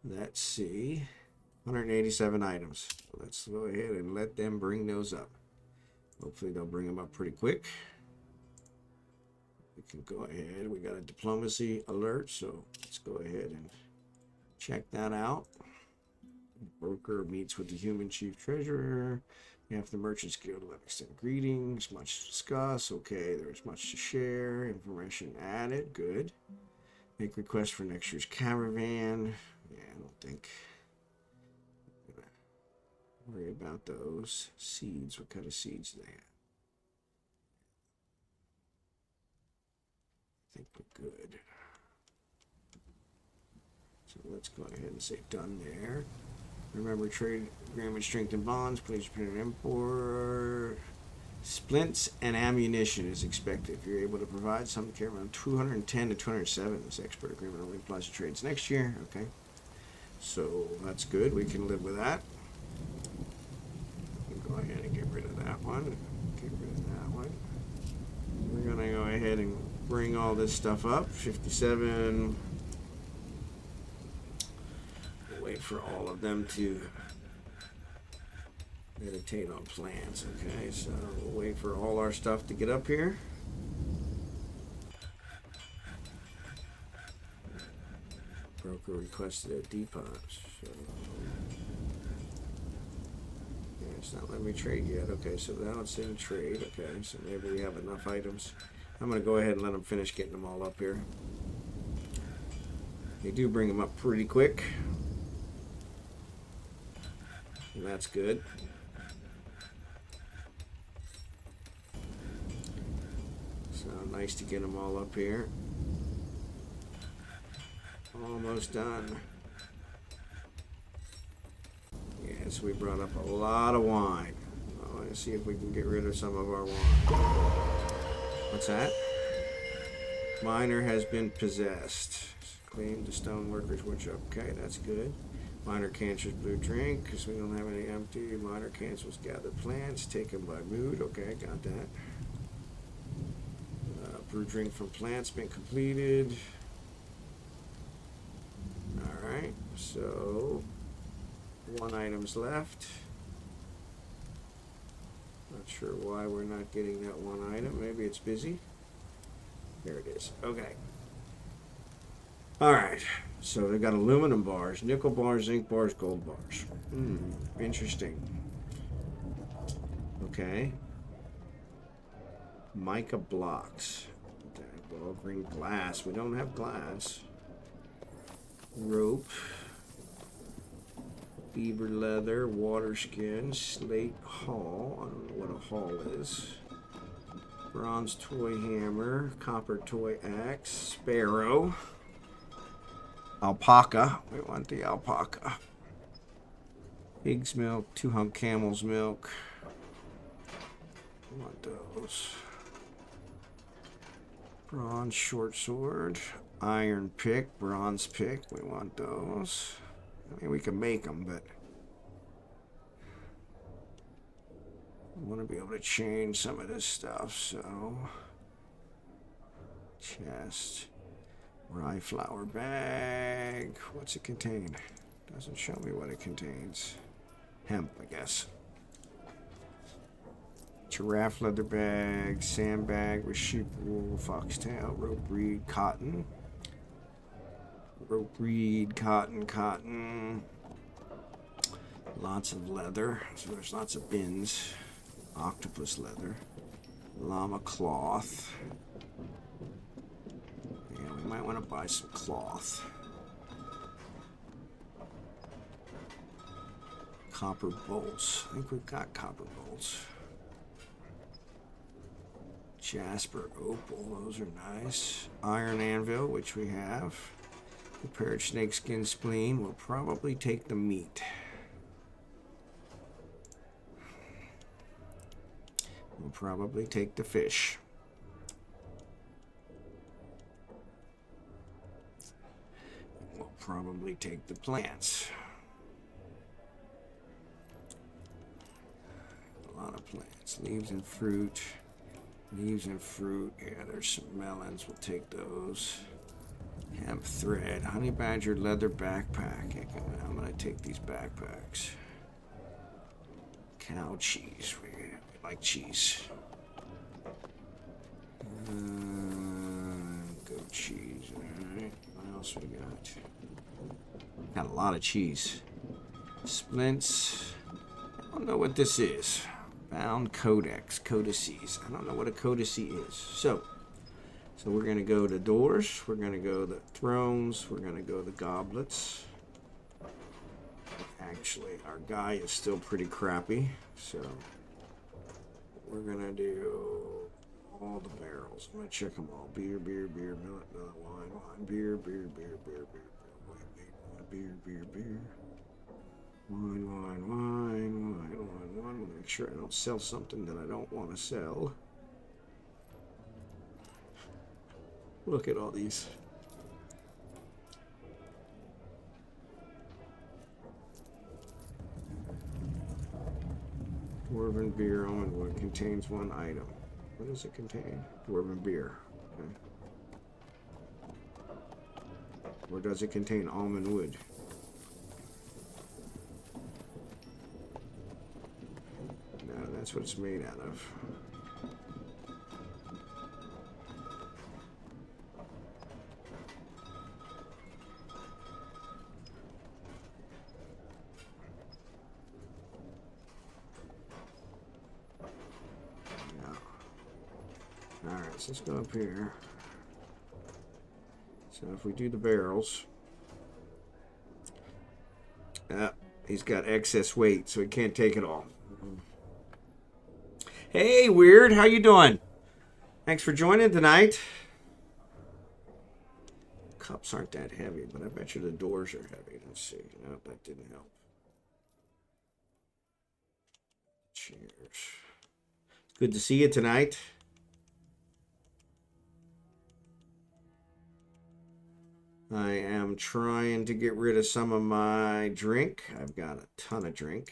let's see. 187 items. Let's go ahead and let them bring those up. Hopefully they'll bring them up pretty quick. We can go ahead. We got a diplomacy alert, so let's go ahead and check that out. Broker meets with the human chief treasurer. We have the merchants guild let extend greetings. Much to discuss. Okay, there's much to share. Information added. Good. Make requests for next year's caravan. Yeah, I don't think. Worry about those seeds. What kind of seeds do they have? I think we're good. So let's go ahead and say done there. Remember, trade agreement, strength and bonds. Please print and import. Splints and ammunition is expected. If you're able to provide some care around 210 to 207. This export agreement only applies to trades next year. Okay. So that's good. We can live with that. Go ahead and get rid of that one. Get rid of that one. We're going to go ahead and bring all this stuff up. 57. We'll wait for all of them to meditate on plans. Okay, so we'll wait for all our stuff to get up here. Broker requested a depot. So it's not letting me trade yet. Okay, so now it's in trade. Okay, so maybe we have enough items. I'm going to go ahead and let them finish getting them all up here. They do bring them up pretty quick. And that's good. So nice to get them all up here. Almost done. Yes, we brought up a lot of wine. Let's see if we can get rid of some of our wine. What's that? Miner has been possessed. Claim the stoneworkers workshop. Okay, that's good. Miner cancels blue drink because we don't have any empty. Miner cancels gathered plants taken by mood. Okay, got that. Brew drink from plants been completed. Alright, so one item's left. Not sure why we're not getting that one item. Maybe it's busy. There it is. Okay. Alright, so they've got aluminum bars, nickel bars, zinc bars, gold bars. Interesting. Okay. Mica blocks. All green glass. We don't have glass. Rope. Beaver leather, water skin, slate hull. I don't know what a hull is. Bronze toy hammer, copper toy axe, sparrow. Alpaca. We want the alpaca. Pig's milk, 2 hunk camel's milk. We want those. Bronze short sword, iron pick, bronze pick. We want those. I mean, we can make them, but I want to be able to change some of this stuff. So, chest, rye flour bag. What's it contain? Doesn't show me what it contains. Hemp, I guess. Giraffe leather bag, sandbag with sheep wool, foxtail, rope reed, cotton, rope reed, cotton. Lots of leather. So there's lots of bins. Octopus leather. Llama cloth. Yeah, we might want to buy some cloth. Copper bolts. I think we've got copper bolts. Jasper opal. Those are nice. Iron anvil, which we have. Prepared snakeskin spleen. We'll probably take the meat. We'll probably take the fish. We'll probably take the plants. A lot of plants. Leaves and fruit. Leaves and fruit. Yeah, there's some melons. We'll take those. Hemp thread. Honey badger leather backpack. I'm going to take these backpacks. Cow cheese. We like cheese. Goat cheese. Alright. What else we got? Got a lot of cheese. Splints. I don't know what this is. Bound codex. Codices. I don't know what a codice is. So we're going to go to doors. We're going to go to thrones. We're going to go to goblets. Actually, our guy is still pretty crappy. So we're going to do all the barrels. I'm going to check them all. Beer, millet, wine, beer, wine. Make sure I don't sell something that I don't want to sell. Look at all these. Dwarven beer, almond wood, contains one item. What does it contain? Dwarven beer. Okay. Or does it contain almond wood? No, that's what it's made out of. Alright, so let's go up here. So if we do the barrels, he's got excess weight, so he can't take it all. Hey, Weird, how you doing? Thanks for joining tonight. Cups aren't that heavy, but I bet you the doors are heavy. Let's see. No, that didn't help. Cheers. It's good to see you tonight. I am trying to get rid of some of my drink. I've got a ton of drink.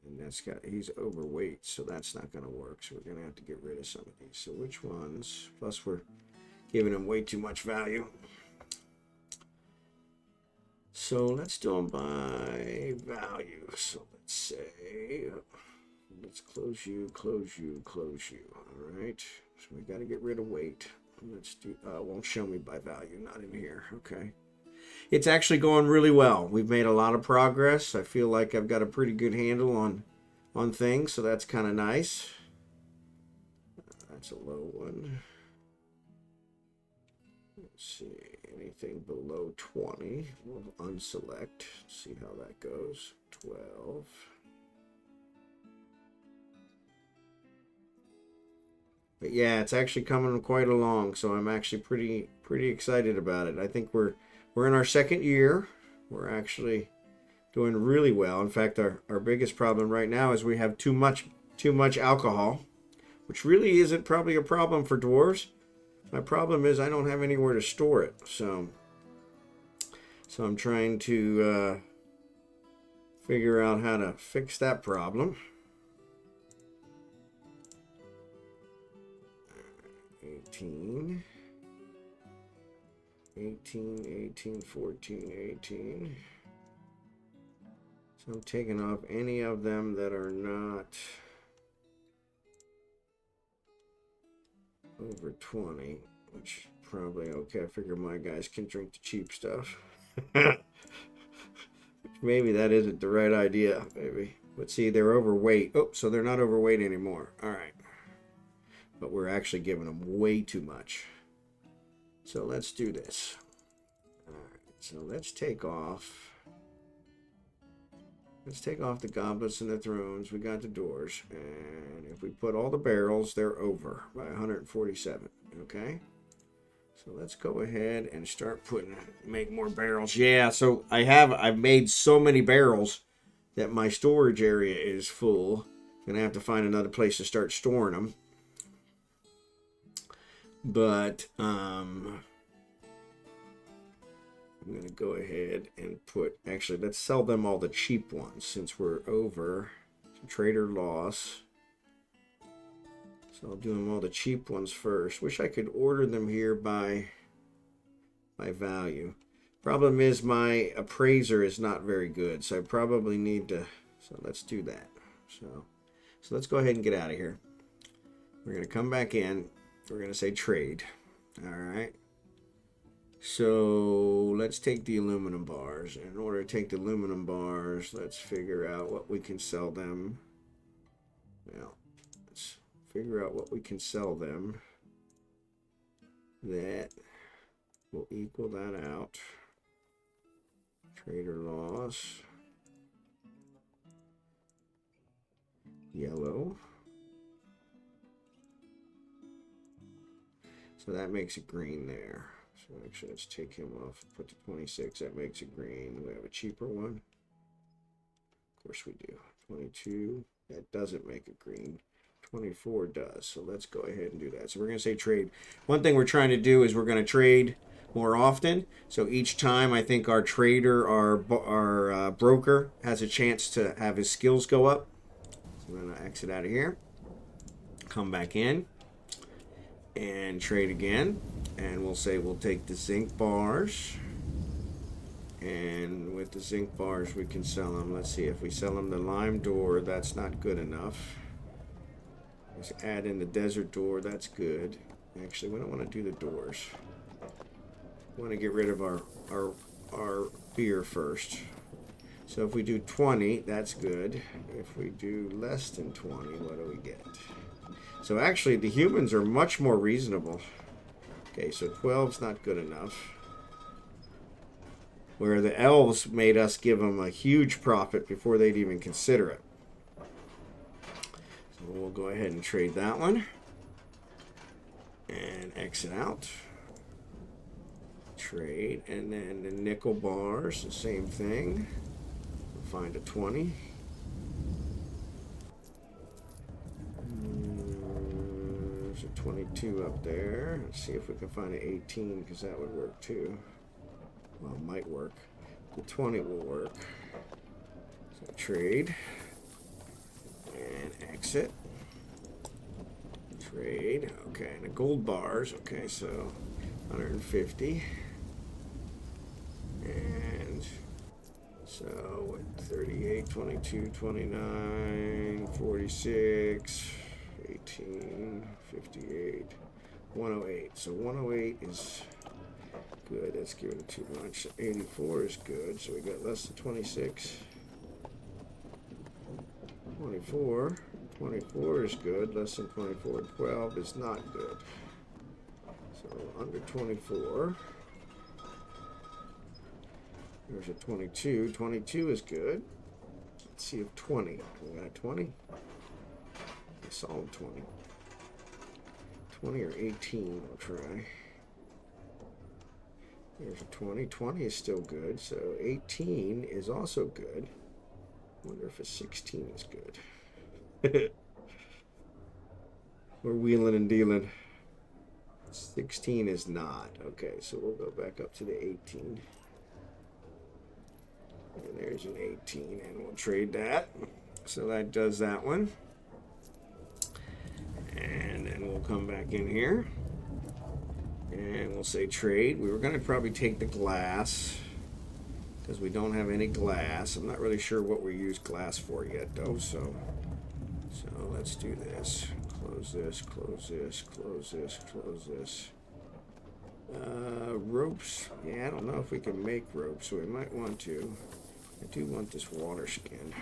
And that's he's overweight, so that's not going to work. So we're going to have to get rid of some of these. So which ones? Plus we're giving him way too much value. So let's do them by value. So let's say... Let's close you. All right. So we got to get rid of weight. Let's do. Won't show me by value. Not in here. Okay. It's actually going really well. We've made a lot of progress. I feel like I've got a pretty good handle on things, so that's kind of nice. That's a low one. Let's see. Anything below 20, we'll unselect. See how that goes. 12. But yeah, it's actually coming quite along, so I'm actually pretty excited about it. I think we're in our second year. We're actually doing really well. In fact, our biggest problem right now is we have too much alcohol, which really isn't probably a problem for dwarves. My problem is I don't have anywhere to store it. So I'm trying to figure out how to fix that problem. 18, 14, 18. So I'm taking off any of them that are not over 20, which probably okay. I figure my guys can drink the cheap stuff. Maybe that isn't the right idea, maybe. But see, they're overweight. Oh, so they're not overweight anymore. All right. But we're actually giving them way too much. So let's do this. All right. So let's take off. Let's take off the goblets and the thrones. We got the doors. And if we put all the barrels, they're over by 147. Okay. So let's go ahead and start make more barrels. Yeah, so I've made so many barrels that my storage area is full. Gonna have to find another place to start storing them. But I'm gonna go ahead and actually let's sell them all the cheap ones since we're over. So trader loss. So I'll do them all the cheap ones first. Wish I could order them here by value. Problem is my appraiser is not very good, so I probably need to. So let's do that. So let's go ahead and get out of here. We're gonna come back in. We're gonna say trade. All right. So let's take the aluminum bars. In order to take the aluminum bars, let's figure out what we can sell them. Well, let's figure out what we can sell them that will equal that out. Trader loss. Yellow. So that makes it green there. So actually let's take him off and put the 26. That makes it green. We have a cheaper one. Of course we do. 22. That doesn't make it green. 24 does. So let's go ahead and do that. So we're going to say trade. One thing we're trying to do is we're going to trade more often. So each time I think our trader, our broker has a chance to have his skills go up. So I'm going to exit out of here. Come back in. And trade again. And we'll say we'll take the zinc bars. And with the zinc bars we can sell them. Let's see if we sell them the lime door. That's not good enough. Let's add in the desert door. That's good. Actually, we don't want to do the doors. We want to get rid of our beer first. So if we do 20, that's good. If we do less than 20, what do we get? So actually, the humans are much more reasonable. Okay, so 12's not good enough. Where the elves made us give them a huge profit before they'd even consider it. So we'll go ahead and trade that one. And exit out. Trade. And then the nickel bars, the same thing. We'll find a 20. There's a 22 up there. Let's see if we can find an 18 because that would work too. Well, it might work. The 20 will work. So trade. And exit. Trade. Okay, and the gold bars. Okay, so 150. And so 38, 22, 29, 46, 18, 58, 108. So 108 is good. That's giving it too much. 84 is good. So we got less than 26. 24. 24 is good. Less than 24. 12 is not good. So under 24. There's a 22. 22 is good. Let's see if 20. We got 20. I saw 20. 20 or 18. I'll try. There's a 20. 20 is still good. So 18 is also good. Wonder if a 16 is good. We're wheeling and dealing. 16 is not. Okay, so we'll go back up to the 18. And there's an 18, and we'll trade that. So that does that one. And then we'll come back in here. And we'll say trade. We were going to probably take the glass because we don't have any glass. I'm not really sure what we use glass for yet, though. So let's do this. Close this, close this, close this, close this. Ropes. Yeah, I don't know if we can make ropes, so we might want to. I do want this water skin.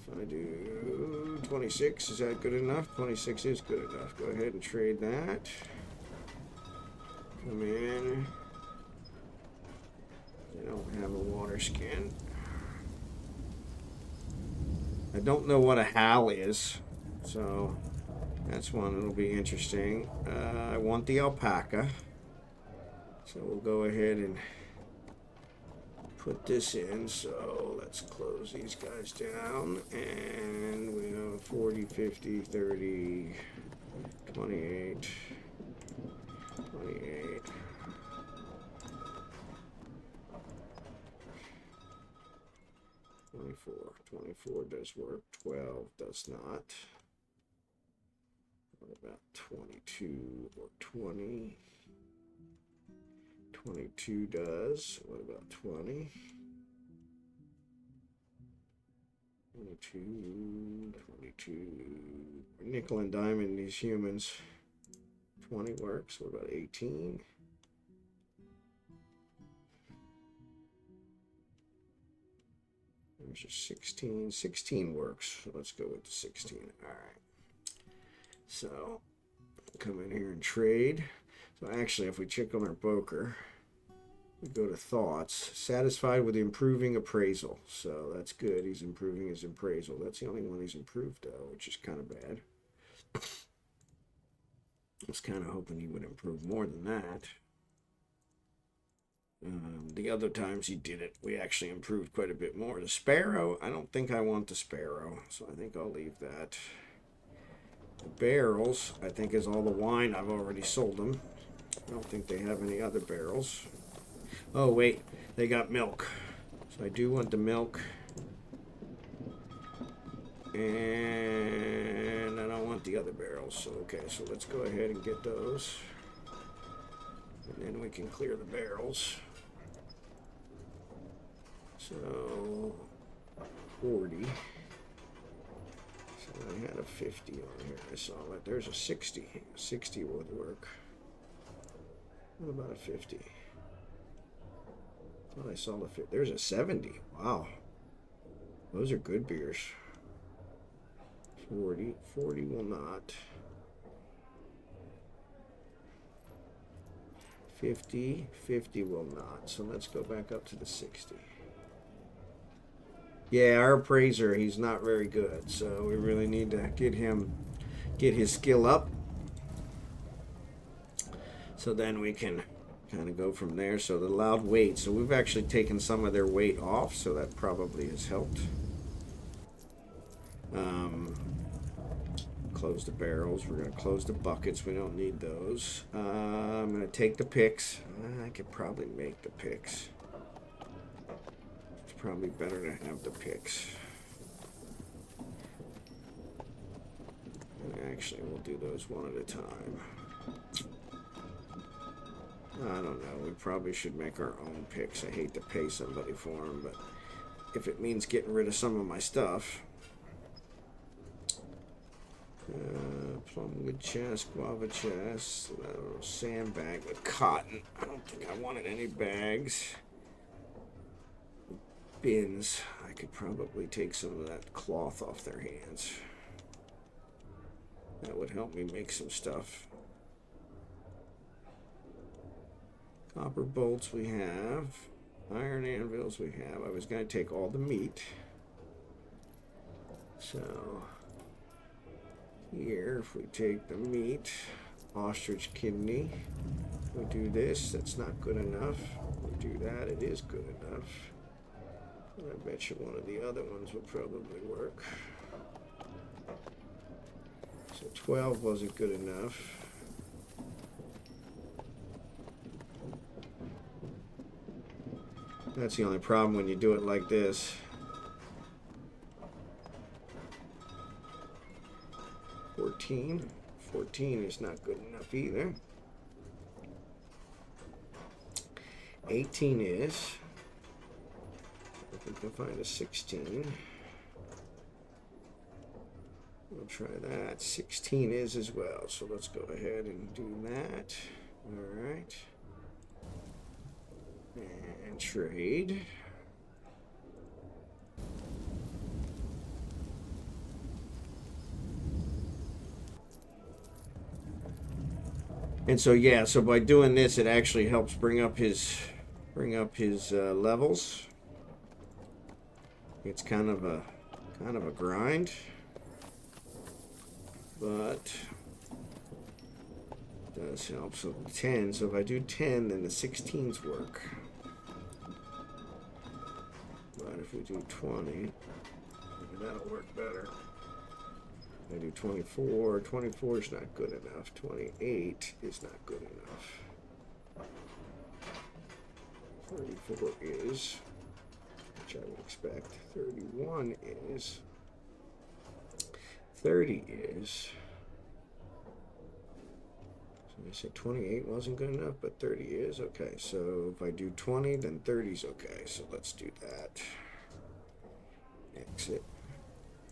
If I do 26, is that good enough? 26 is good enough. Go ahead and trade that. Come in. I don't have a water skin. I don't know what a hal is, so that's one that'll be interesting. I want the alpaca, so we'll go ahead and put this in. So let's close these guys down, and we have 40, 50, 30, 28, 28. 24 does work, 12 does not. What about 22 or 20? 22 does. What about 20? 22, 22. Nickel and diamond, these humans. 20 works. What about 18? There's a 16. 16 works. So let's go with the 16. All right. So come in here and trade. So actually, if we check on our broker, we go to thoughts. Satisfied with improving appraisal. So that's good. He's improving his appraisal. That's the only one he's improved, though, which is kind of bad. I was kind of hoping he would improve more than that. The other times he did it, we actually improved quite a bit more. The sparrow, I don't think I want the sparrow, so I think I'll leave that. The barrels, I think, is all the wine. I've already sold them. I don't think they have any other barrels. Oh, wait, they got milk. So I do want the milk. And I don't want the other barrels. So, okay, so let's go ahead and get those. And then we can clear the barrels. So 40. So I had a 50 on here. I saw that. There's a 60. 60 would work. What about a 50? I thought I saw the 50. There's a 70. Wow. Those are good beers. 40. 40 will not. 50. 50 will not. So let's go back up to the 60. Yeah, our appraiser, he's not very good, so we really need to get his skill up. So then we can kind of go from there. So the allowed weight, so we've actually taken some of their weight off, so that probably has helped. Close the barrels. We're going to close the buckets. We don't need those. I'm going to take the picks. I could probably make the picks. It's probably better to have the picks. And actually, we'll do those one at a time. I don't know. We probably should make our own picks. I hate to pay somebody for them, but if it means getting rid of some of my stuff. Plumwood chest, guava chest, sandbag with cotton. I don't think I wanted any bags. Bins. I could probably take some of that cloth off their hands. That would help me make some stuff. Copper bolts we have. Iron anvils we have. I was going to take all the meat. So here, if we take the meat, ostrich kidney, we do this, that's not good enough. We do that, it is good enough. And I bet you one of the other ones will probably work. So 12 wasn't good enough. That's the only problem when you do it like this. 14. 14 is not good enough either. 18 is. I think I can find a 16. We'll try that. 16 is as well. So let's go ahead and do that. All right. And trade. And so yeah, so by doing this, it actually helps bring up his levels. It's kind of a grind, but it does help. So 10. So if I do 10, then the 16s work. But if we do 20, maybe that'll work better. I do 24. 24 is not good enough. 28 is not good enough. 34 is, which I would expect. 31 is. 30 is. So I said 28 wasn't good enough, but 30 is. Okay, so if I do 20, then 30 is okay. So let's do that. Exit.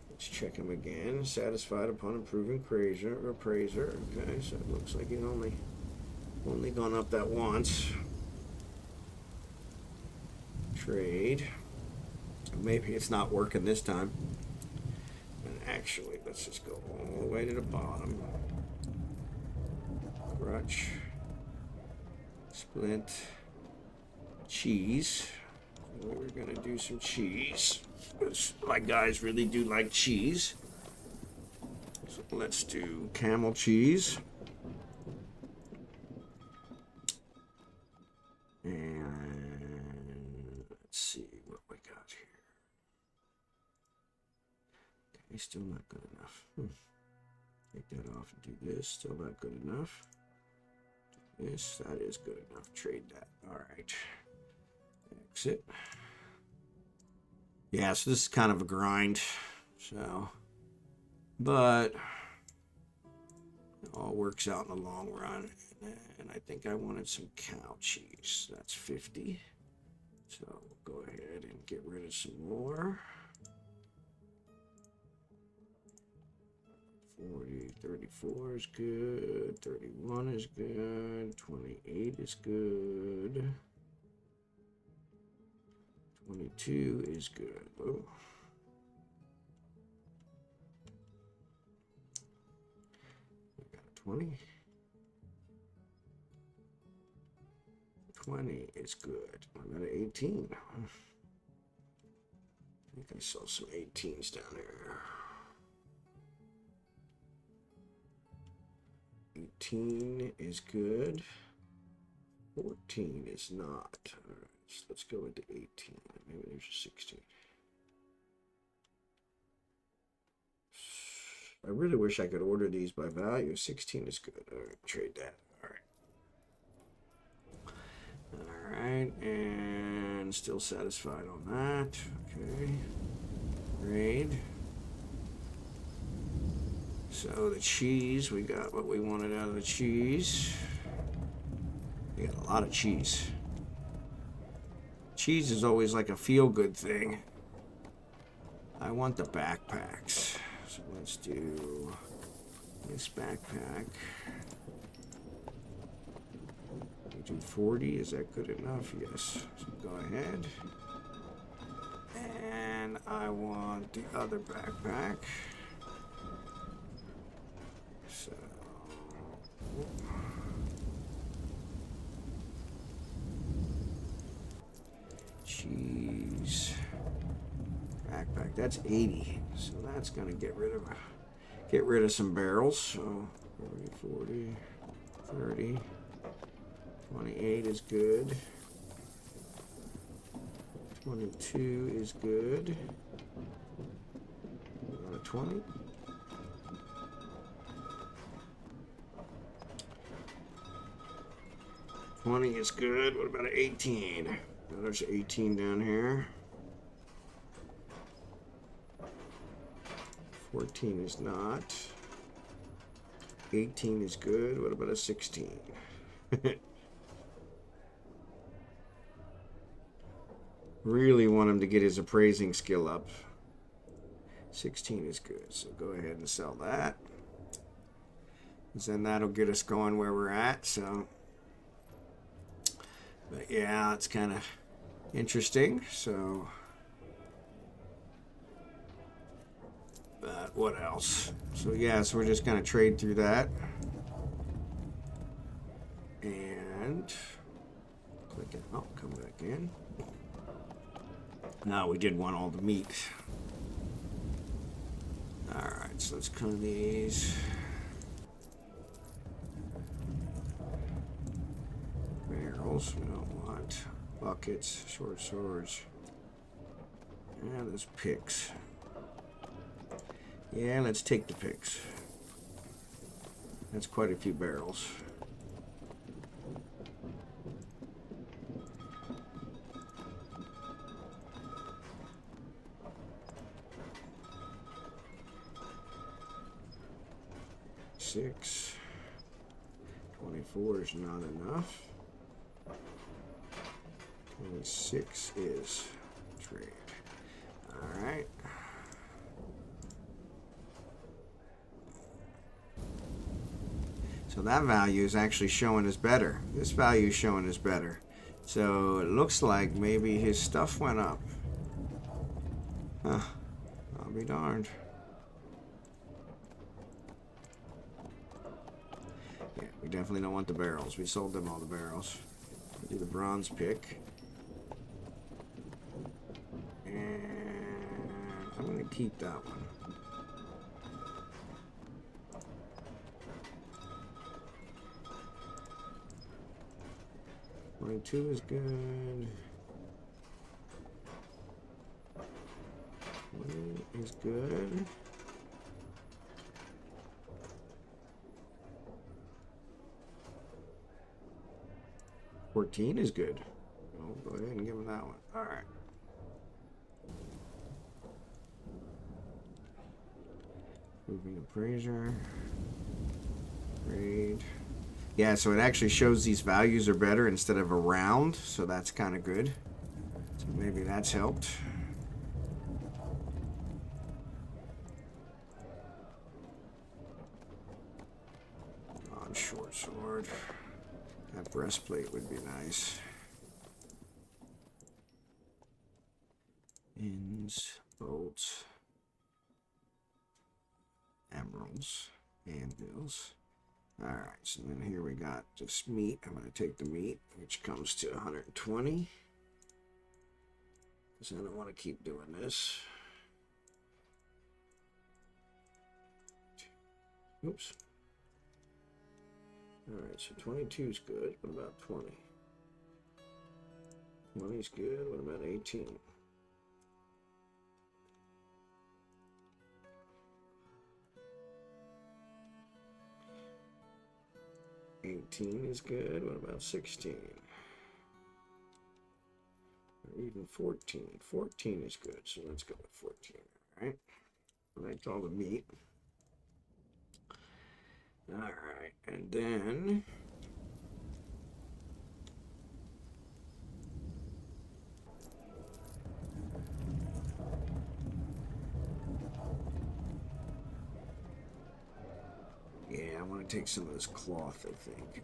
Let's check him again. Satisfied upon improving appraiser. Okay, so it looks like he's only gone up that once. Trade. Maybe it's not working this time. And actually, let's just go all the way to the bottom. Crutch. Splint. Cheese. We're gonna do some cheese. My guys really do like cheese. So let's do camel cheese. And let's see what we got here. Okay, still not good enough. Take that off and do this. Still not good enough. This, that is good enough. Trade that. All right. Exit. Yeah, so this is kind of a grind. So, but it all works out in the long run. And I think I wanted some cow cheese. That's 50. So we'll go ahead and get rid of some more. 40, 34 is good. 31 is good. 28 is good. 22 is good. Oh. We got 20. 20 is good. I got an 18. I think I saw some 18s down there. 18 is good. 14 is not. All right, so let's go into 18. Maybe there's a 16. I really wish I could order these by value. 16 is good. All right, trade that. All right, and still satisfied on that. Okay, trade. So the cheese, we got what we wanted out of the cheese. We got a lot of cheese. Cheese is always like a feel-good thing. I want the backpacks. So let's do this backpack. We do 40. Is that good enough? Yes. So go ahead. And I want the other backpack. So cheese backpack. That's 80. So that's gonna get rid of some barrels. So 40, 30, 28 is good. 22 is good. 20. 20 is good. What about an 18? Now there's 18 down here. 14 is not. 18 is good. What about a 16? Really want him to get his appraising skill up. 16 is good, so go ahead and sell that. Because then that'll get us going where we're at, so. But yeah, it's kind of interesting, so. But what else? So yeah, so we're just gonna trade through that. And click it. Oh, come back in. Now we did want all the meat. Alright, so let's come to these. Barrels, we don't want. Buckets, short swords. And there's picks. Yeah, let's take the picks. That's quite a few barrels. Six. 24 is not enough. 26 is trade. All right. So that value is actually showing us better. This value is showing us better. So it looks like maybe his stuff went up. Huh. I'll be darned. Yeah, we definitely don't want the barrels. We sold them all the barrels. We'll do the bronze pick. And I'm going to keep that one. Two is good. One is good. $14 is good. Oh, go ahead and give him that one. All right. Moving appraiser. Trade. Yeah, so it actually shows these values are better instead of around, so that's kind of good. So maybe that's helped. On short sword. That breastplate would be nice. Ends, bolts, emeralds, anvils. Alright, so then here we got just meat. I'm going to take the meat, which comes to 120. Because I don't want to keep doing this. Oops. Alright, so 22 is good. What about 20? 20 is good. What about 18? 18 is good. What about 16? Or even 14. 14 is good, so let's go with 14. All right. That's all the meat. All right, and then yeah, I want to take some of this cloth, I think.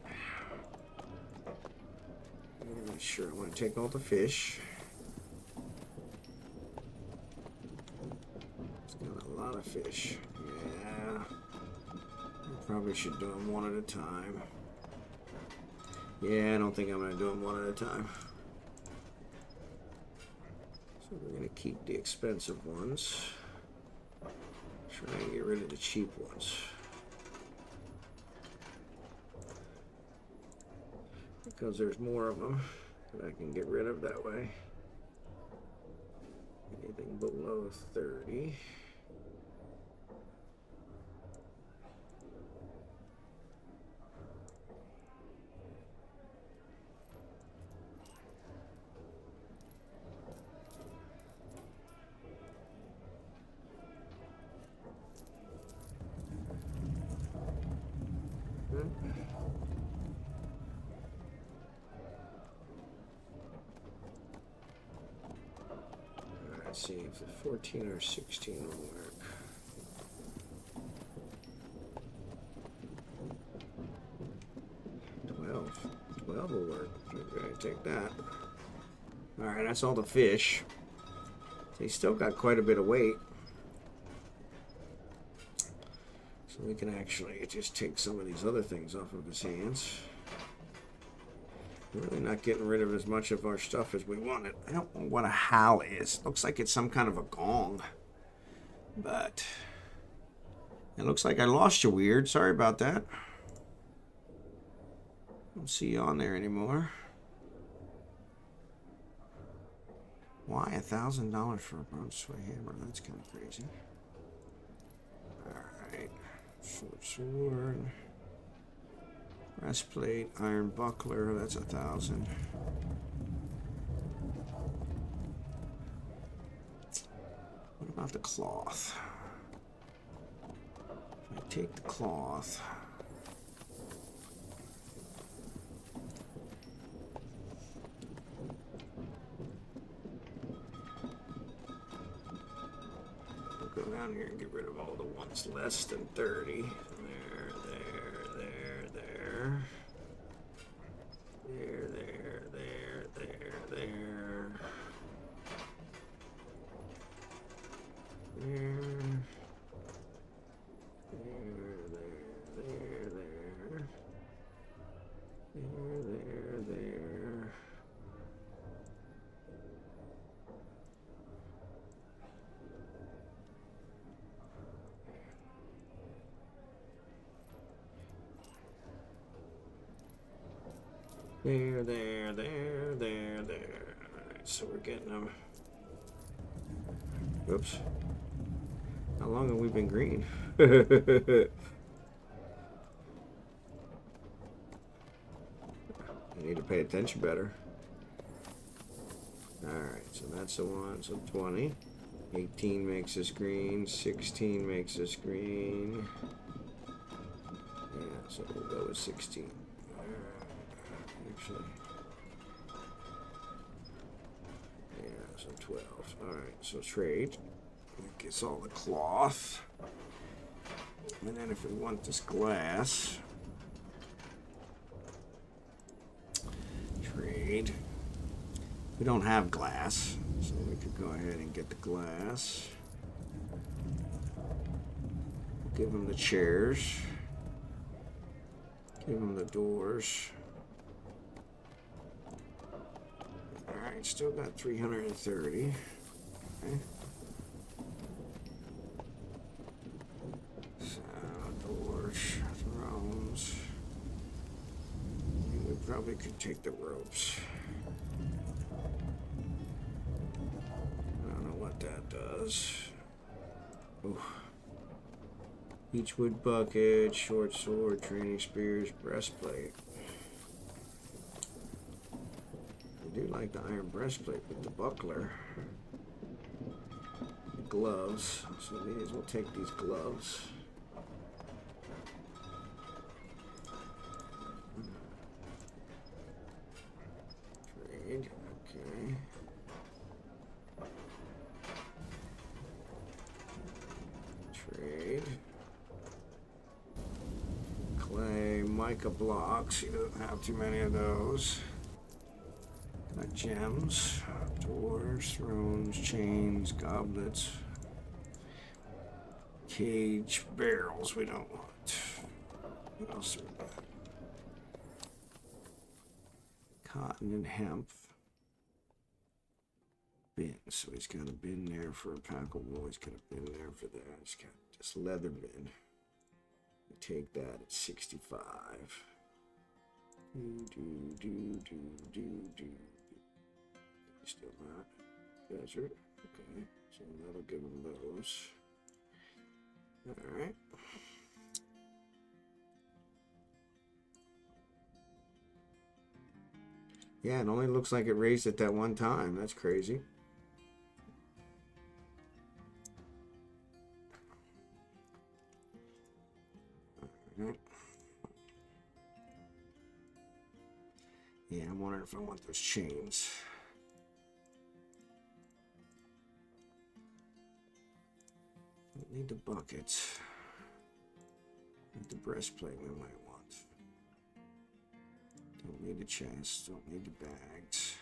I'm not sure. I want to take all the fish. It's got a lot of fish. Yeah. I probably should do them one at a time. Yeah, I don't think I'm going to do them one at a time. So we're going to keep the expensive ones. Try and get rid of the cheap ones. Because there's more of them that I can get rid of that way. Anything below 30. Let's see if the 14 or 16 will work. Okay, take that. Alright, that's all the fish. He's still got quite a bit of weight. So we can actually just take some of these other things off of his hands. We're really not getting rid of as much of our stuff as we wanted. I don't know what a howl is. Looks like it's some kind of a gong. But it looks like I lost you, Weird. Sorry about that. Don't see you on there anymore. Why $1,000 for a broadsword hammer? That's kind of crazy. Alright. Short sword. Breastplate, iron buckler, that's 1,000. What about the cloth? If I take the cloth. Go down here and get rid of all the ones less than 30. There. There. Alright, so we're getting them. Oops. How long have we been green? I need to pay attention better. Alright, so that's the one. So 20. 18 makes us green. 16 makes us green. Yeah, so we'll go with 16. Actually. Yeah, so 12. Alright, so trade. That gets all the cloth. And then if we want this glass, trade. We don't have glass, so we could go ahead and get the glass. Give them the chairs. Give them the doors. Alright, still got 330. Okay. So, doors, thrones. We probably could take the ropes. I don't know what that does. Ooh. Beechwood bucket, short sword, training spears, breastplate. I do like the iron breastplate with the buckler. The gloves. So these, we'll take these gloves. Trade. Okay. Trade. Clay, mica blocks. You don't have too many of those. Got gems, doors, thrones, chains, goblets, cage, barrels. We don't want. What else do we got? Cotton and hemp. Bin. So he's got a bin there for a pack of wool. He's got a bin there for that. He's got this leather bin. We take that at 65. Still not. Desert. Okay. So that'll give him those. Alright. Yeah, it only looks like it raised it that one time. That's crazy. Alright. Yeah, I'm wondering if I want those chains. Don't need the buckets. Need the breastplate we might want. Don't need the chest, don't need the bags.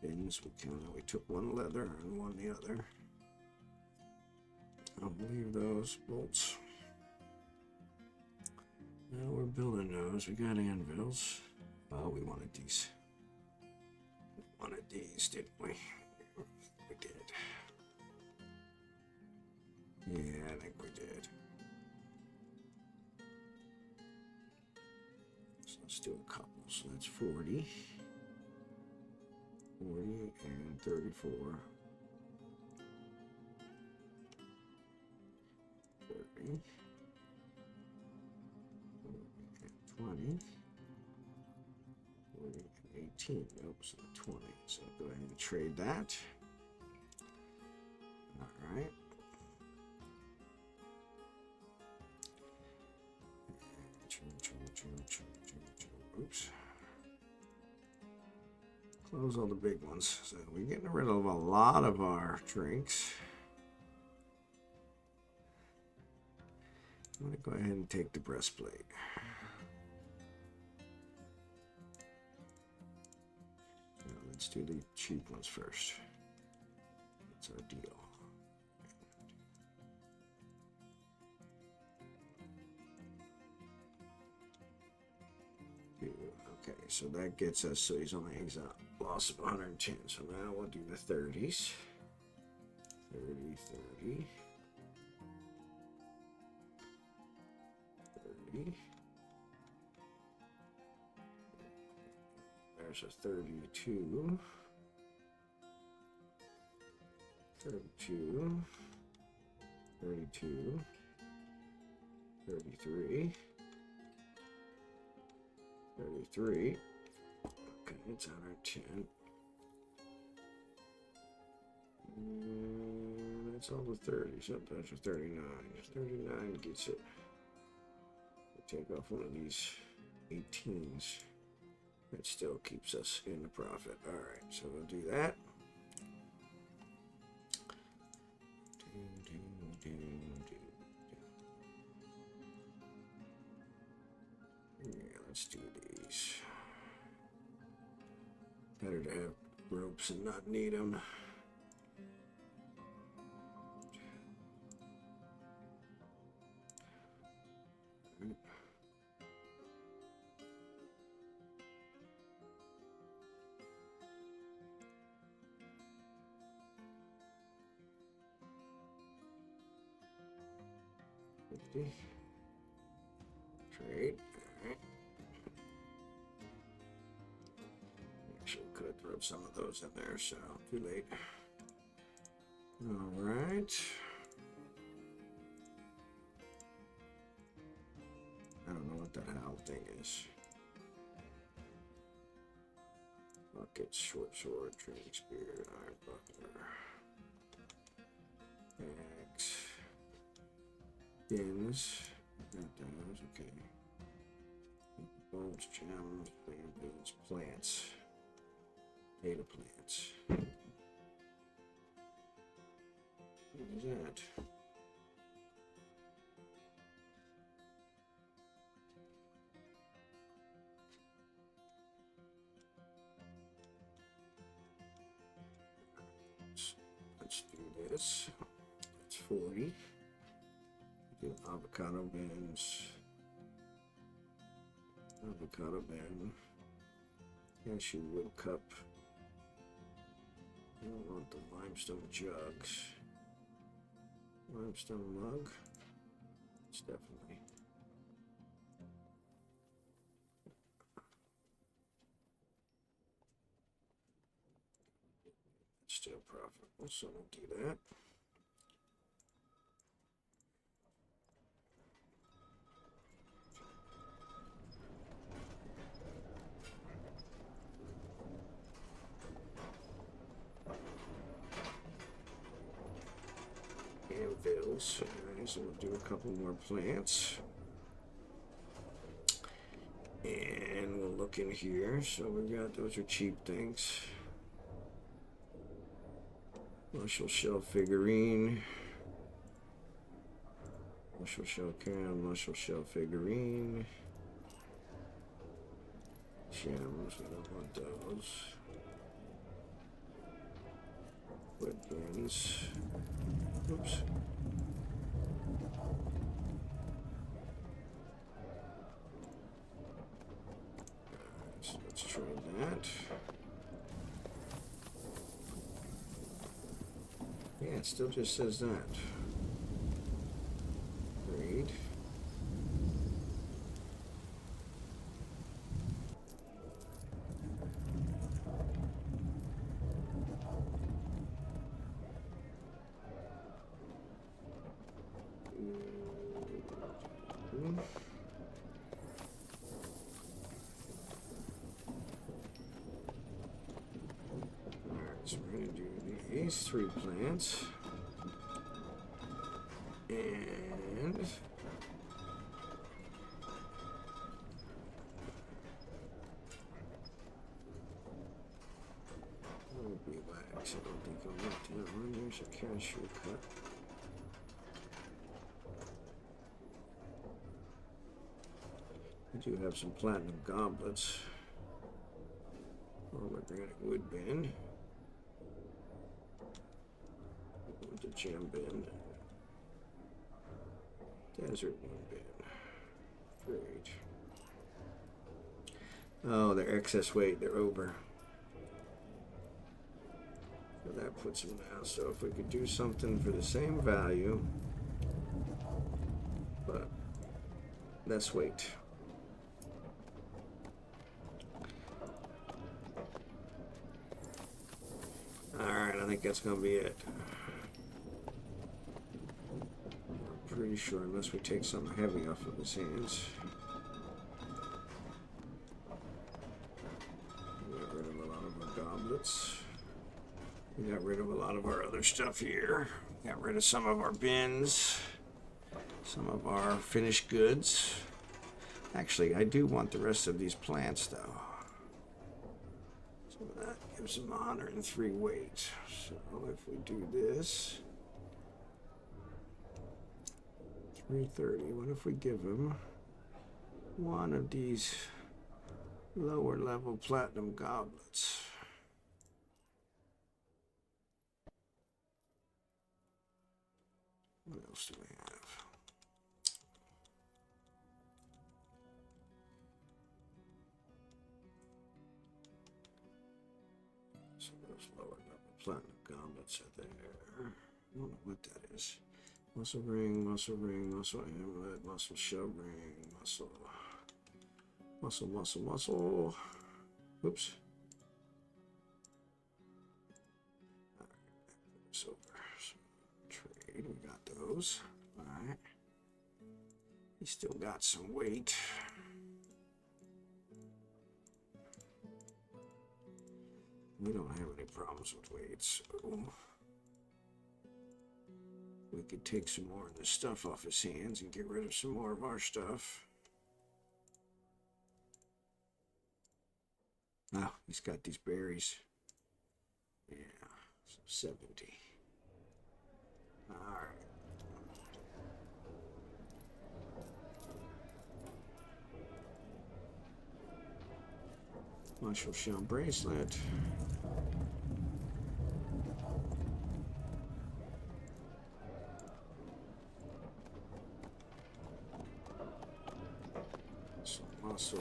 Bins, we took one leather and one the other. I'll leave those bolts. Now we're building those. We got anvils. Oh, we wanted these. We wanted these, didn't we? We did. Yeah, I think we did. So let's do a couple. So that's 40. 40 and 34. 30. 20, 40, 18, oops, 20. So go ahead and trade that. All right. Oops. Close all the big ones. So we're getting rid of a lot of our drinks. I'm going to go ahead and take the breastplate. Now let's do the cheap ones first. That's our deal. Okay, so that gets us, so he's loss of 110. So now we'll do the 30s. 30, 30. 30. There's a 32. 32. 32. 33. 33. Okay, it's 110. And that's all the 30s. Up that's a 39. 39 gets it. We'll take off one of these 18s. That still keeps us in the profit. All right, so we'll do that. Yeah, let's do these. Better to have ropes and not need them. Trade. All right. Actually, could have thrown some of those in there, so too late. All right. I don't know what that howl thing is. Bucket, short sword, training spear, iron buckler, axe, bins. Got those, okay. Bones, gems, bamboos, plants, data plants. What is that? Let's do this. It's 40. Do avocado bins. Avocado bin. Cashew wood cup. I don't want the limestone jugs. Limestone mug. It's definitely. Still profitable, so we'll do that. Anvils. Alright, so we'll do a couple more plants. And we'll look in here. So we got, those are cheap things. Muscle shell figurine. Muscle shell can, muscle shell figurine. Gems, we don't want those. Wood bins. Oops. So let's trade that. Yeah, it still just says that. Trade. So we're going to do these 3 plants. And I'll be back. So I don't think I'll look down. There's a cashew cut. I do have some platinum goblets. Pomegranate wood bin. The gem bin. Desert wood bin. Great. Oh, they're excess weight. They're over. So that puts them down. So if we could do something for the same value, but less weight. Alright, I think that's going to be it. I'm pretty sure, unless we take something heavy off of his hands. We got rid of a lot of our goblets. We got rid of a lot of our other stuff here. We got rid of some of our bins. Some of our finished goods. Actually, I do want the rest of these plants, though. So that gives them 103 weight. So if we do this, 330. What if we give them one of these lower level platinum goblets? What else do we have? So those lower level platinum goblets are there. I don't know what that is. Muscle ring, muscle amulet, muscle shove ring, muscle. Oops. Alright, this over. So, trade, we got those. Alright. He still got some weight. We don't have any problems with weight, so we could take some more of this stuff off his hands and get rid of some more of our stuff. Oh, he's got these berries. Yeah, so 70. Alright. Marshall shell bracelet. Muscle,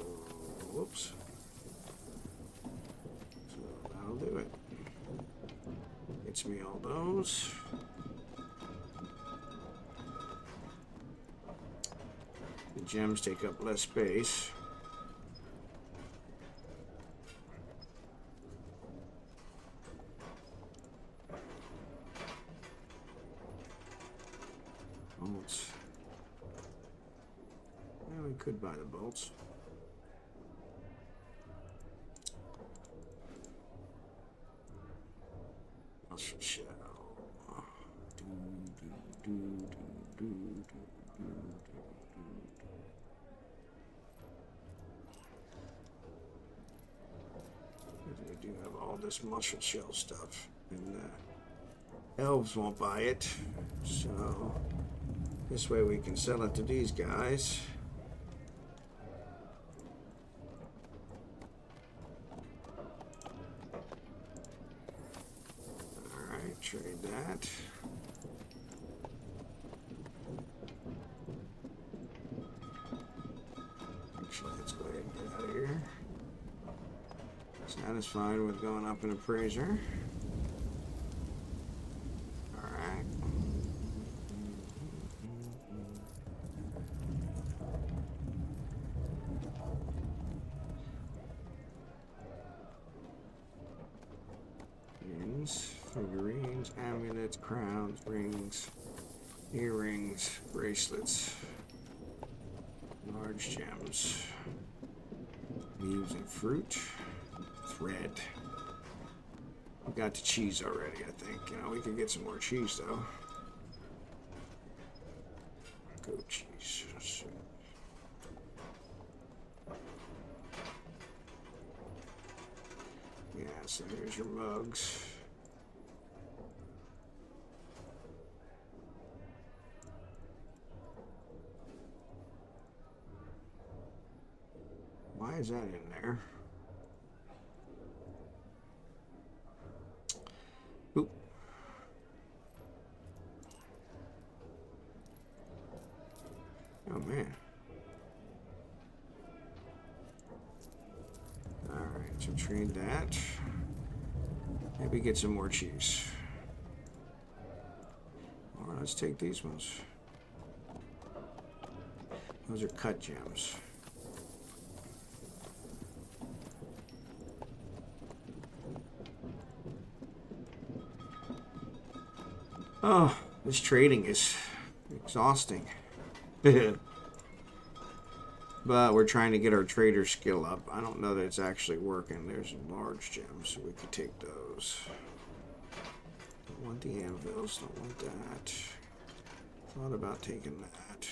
whoops. So that'll do it. Gets me all those. The gems take up less space. Bolts. Yeah, we could buy the bolts. Muscle shell. We do have all this muscle shell stuff, and elves won't buy it, so this way we can sell it to these guys. trade that. Actually, let's go ahead and get out of here. Satisfied with going up in appraiser. Alright. Figurines, amulets, crowns, rings, earrings, bracelets, large gems, leaves and fruit, thread. We got the cheese already, I think. You know, we could get some more cheese though. Goat cheese. Yeah, so here's your mugs. Why is that in there? Oop. Oh man. Alright, so trade that. Maybe get some more cheese. Alright, let's take these ones. Those are cut gems. Oh, this trading is exhausting. But we're trying to get our trader skill up. I don't know that it's actually working. There's large gems, so we could take those. Don't want the anvils, don't want that. Thought about taking that.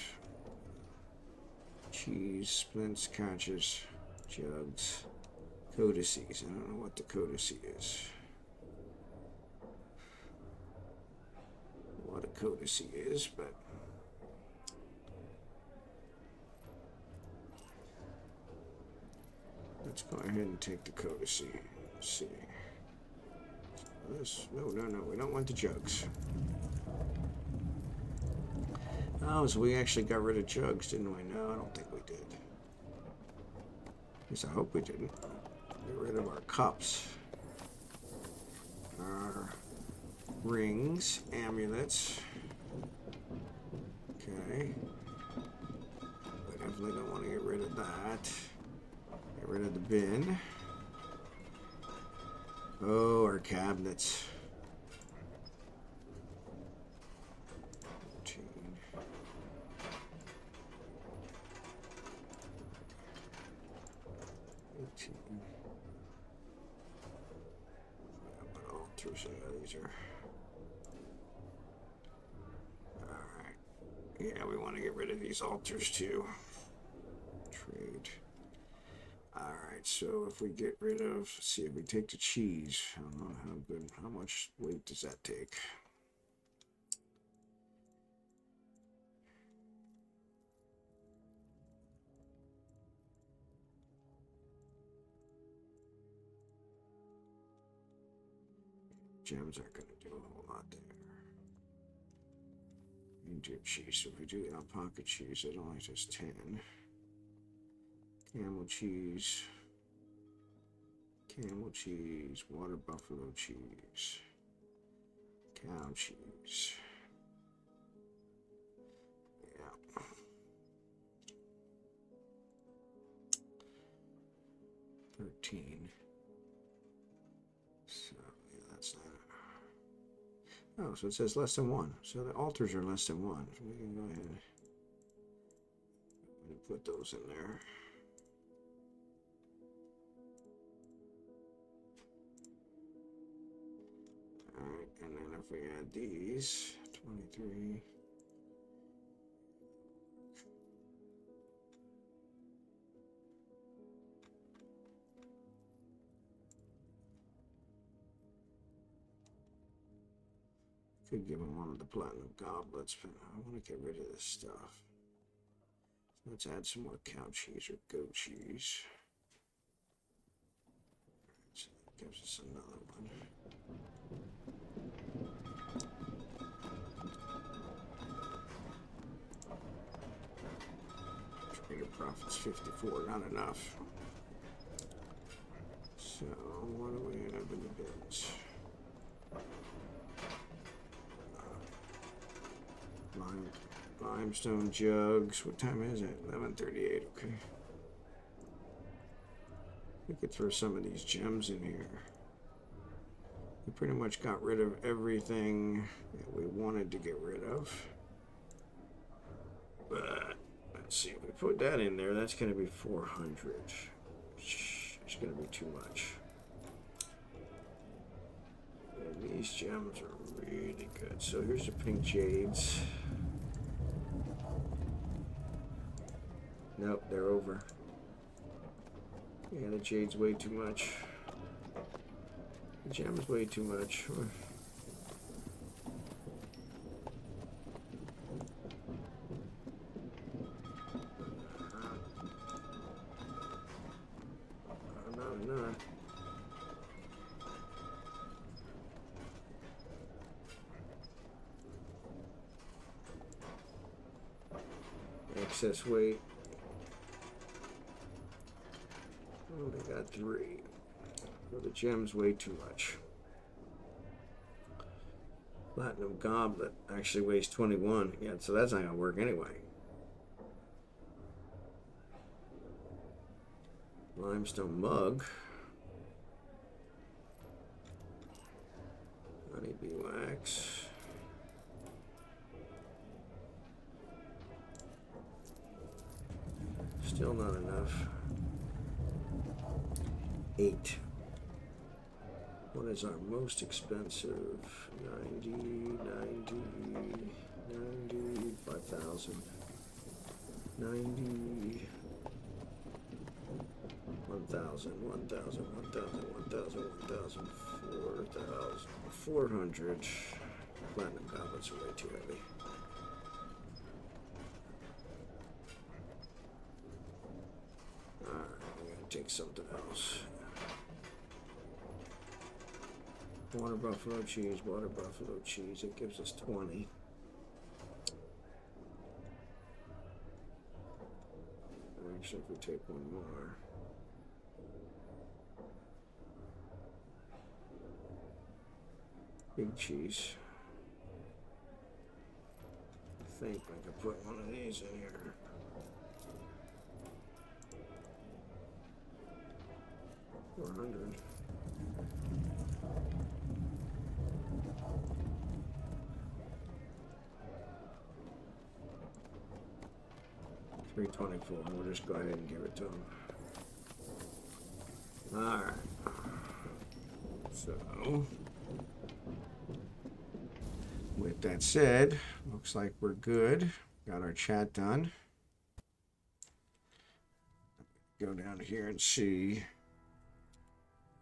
Cheese, splints, couches, jugs, codices. I don't know what the codice is. What a codice is, but let's go ahead and take the codice. Let's see. This, no, we don't want the jugs. Oh, so we actually got rid of jugs, didn't we? No, I don't think we did. At least I hope we didn't. Get rid of our cups. Our rings, amulets. Okay. We definitely don't want to get rid of that. Get rid of the bin. Oh, our cabinets. 14. 18. Put all through some of these are. Alright. Yeah, we want to get rid of these altars too. Trade. Alright, so if we get rid of, let's see if we take the cheese. I don't know how good, how much weight does that take? Gems aren't going to do a whole lot there. Into cheese, so if we do alpaca cheese, it only does 10. Camel cheese, water buffalo cheese, cow cheese. Yeah. $13. So yeah, that's not. Oh, so it says less than 1. So the altars are less than 1. So we can go ahead and put those in there. Alright, and then if we add these, 23. Could give him one of the platinum goblets, but I want to get rid of this stuff. Let's add some more cow cheese or goat cheese. So that gives us another one. profit's 54, not enough. So what do we have in the bins? Limestone jugs. What time is it? 11:38. Okay. We could throw some of these gems in here. We pretty much got rid of everything that we wanted to get rid of. But let's see, if we put that in there, that's going to be 400. It's going to be too much. And these gems are really good. So here's the pink jades. Nope, they're over. Yeah, the jade's way too much. The gem's way too much. Not enough. Excess weight. Oh, they got 3. Well, the gem's way too much. Platinum goblet actually weighs 21. Yeah, so that's not gonna work anyway. Limestone mug. Honeybee wax. Still not enough. 8. What is our most expensive? 90, 5,000. 90, 1,000, 4,000. 400. Platinum goblets are way too heavy. Alright, I'm gonna take something else. Water buffalo cheese, it gives us 20. Actually, if we take one more. Big cheese. I think I could put one of these in here. $400. $324. We'll just go ahead and give it to him. All right. So, with that said, looks like we're good. Got our chat done. Go down here and see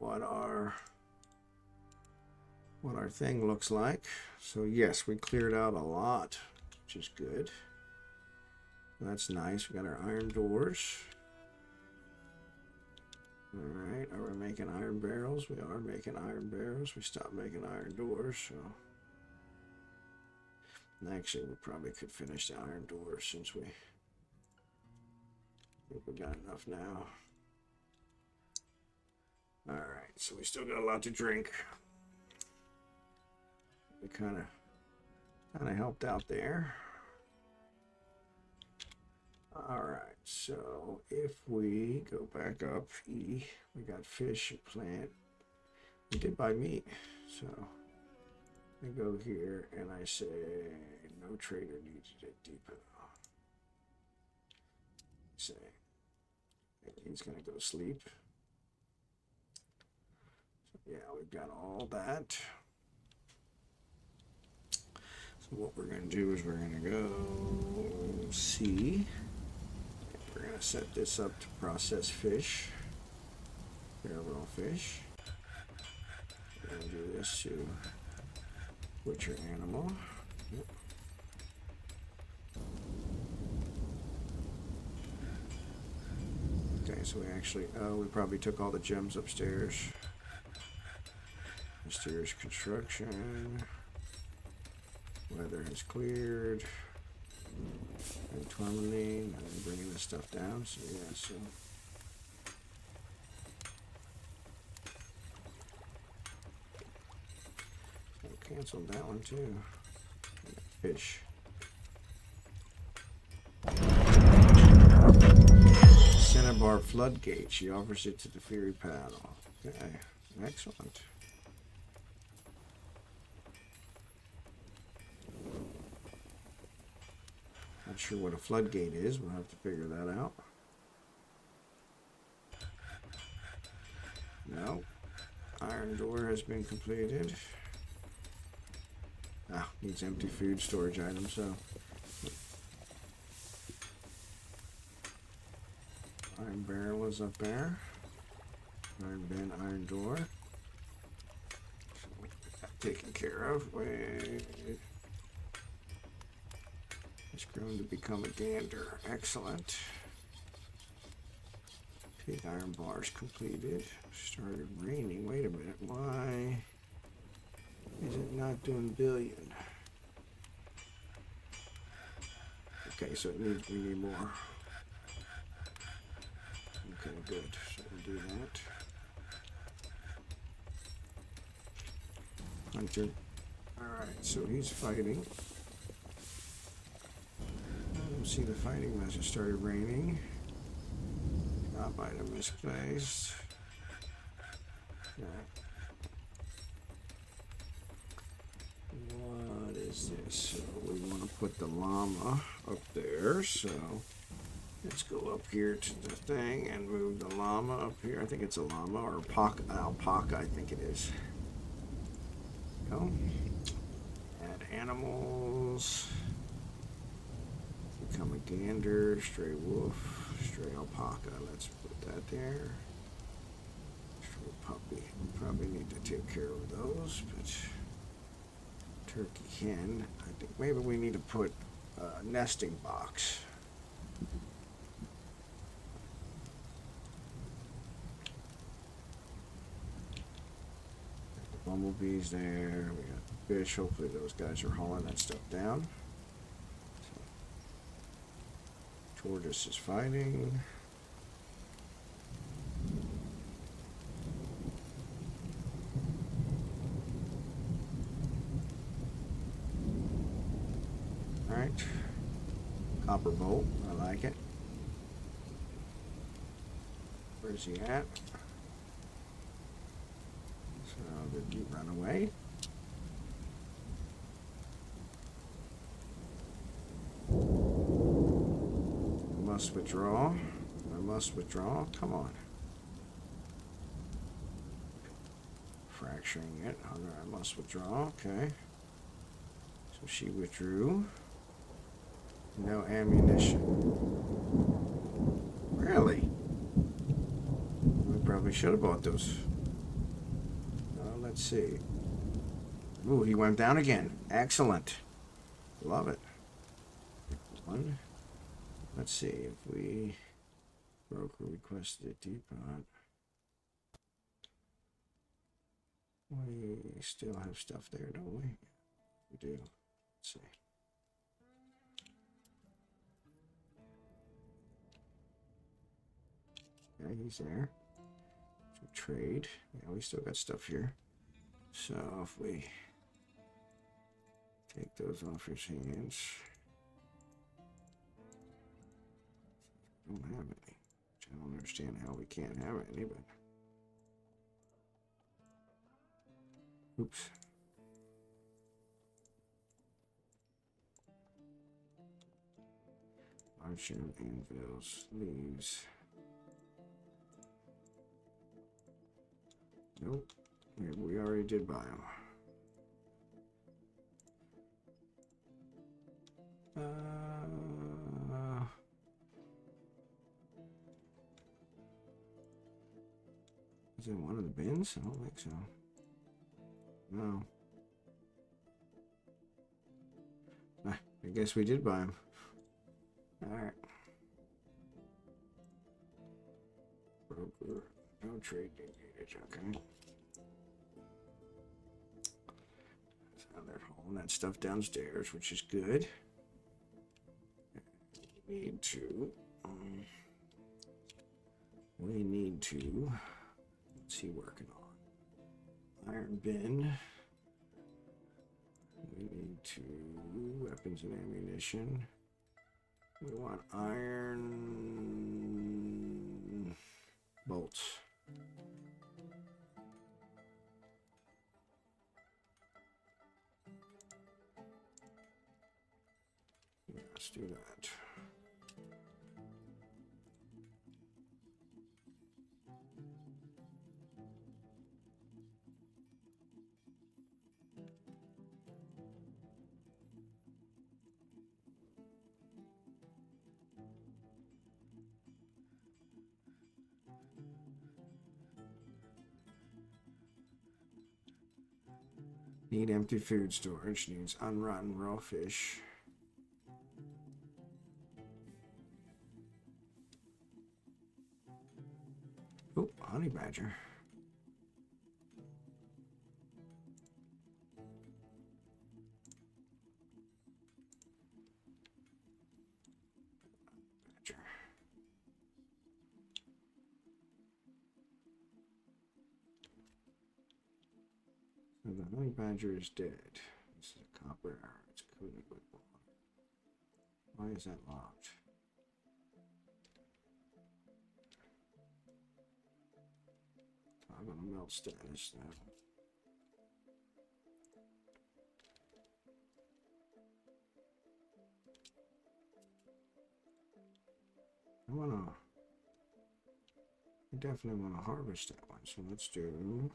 what our thing looks like. So yes, we cleared out a lot, which is good. That's nice. We got our iron doors. All right, are we making iron barrels? We are making iron barrels. We stopped making iron doors, so. And actually, we probably could finish the iron doors since we think we got enough now. All right, so we still got a lot to drink. We kind of helped out there. All right, so if we go back up, we got fish, plant. We did buy meat, so I go here and I say no trader needs a depot. Say he's gonna go sleep. So yeah, we've got all that. So what we're gonna do is we're gonna go see. We're going to set this up to process fish, raw fish. We're going to do this to butcher animal. Yep. Okay, so we actually, we probably took all the gems upstairs. Mysterious construction. Weather has cleared. And tourmaline, and bringing this stuff down. So yeah, so. I canceled that one too. Fish. Cinnabar Floodgate. She offers it to the Fury Paddle. Okay, excellent. Not sure what a floodgate is. We'll have to figure that out. No. Iron door has been completed. Ah, needs empty food storage items, so. Iron barrel is up there. Iron bin, iron door. So we get that taken care of. Wait. It's grown to become a gander. Excellent. Pig iron bars completed. Started raining. Wait a minute. Why is it not doing billion? Okay, so we need more. Okay, good. So we'll do that. Hunter. Alright, so he's fighting. I don't see the fighting as it started raining. Top item misplaced. Okay. What is this? So we want to put the llama up there, so let's go up here to the thing and move the llama up here. I think it's a llama or alpaca, I think it is. Go. Add animals. Become a gander, stray wolf, stray alpaca. Let's put that there. Stray puppy. We probably need to take care of those, but turkey hen. I think maybe we need to put a nesting box. Bumblebees there. We got fish. Hopefully those guys are hauling that stuff down. So, tortoise is fighting. All right. Copper bolt. I like it. Where's he at? So did he run away? I must withdraw. I must withdraw. Come on. Fracturing it. I must withdraw. Okay. So she withdrew. No ammunition. Really? We probably should have bought those. Let's see. Ooh, he went down again. Excellent. Love it. One. Let's see if we broker requested a depot. We still have stuff there, don't we? We do. Let's see. Yeah, he's there. So trade. Yeah, we still got stuff here. So if we take those off his hands, I don't have any. Which I don't understand how we can't have any, but oops. Archon, anvils, leaves. Nope. We already did buy them. Is it one of the bins? I don't think so. No. I guess we did buy them. Alright. Broker. No trade engaged. Okay. So they're hauling that stuff downstairs, which is good. We need to. What's he working on? Iron bin. We need to weapons and ammunition. We want iron bolts. Let's do that. Need empty food storage. Needs unrotten raw fish. Oh, honey badger. So the honey badger is dead. This is a copper arrow. It's coated with water. Why is that locked? I'm gonna melt status now. I definitely want to harvest that one. So let's do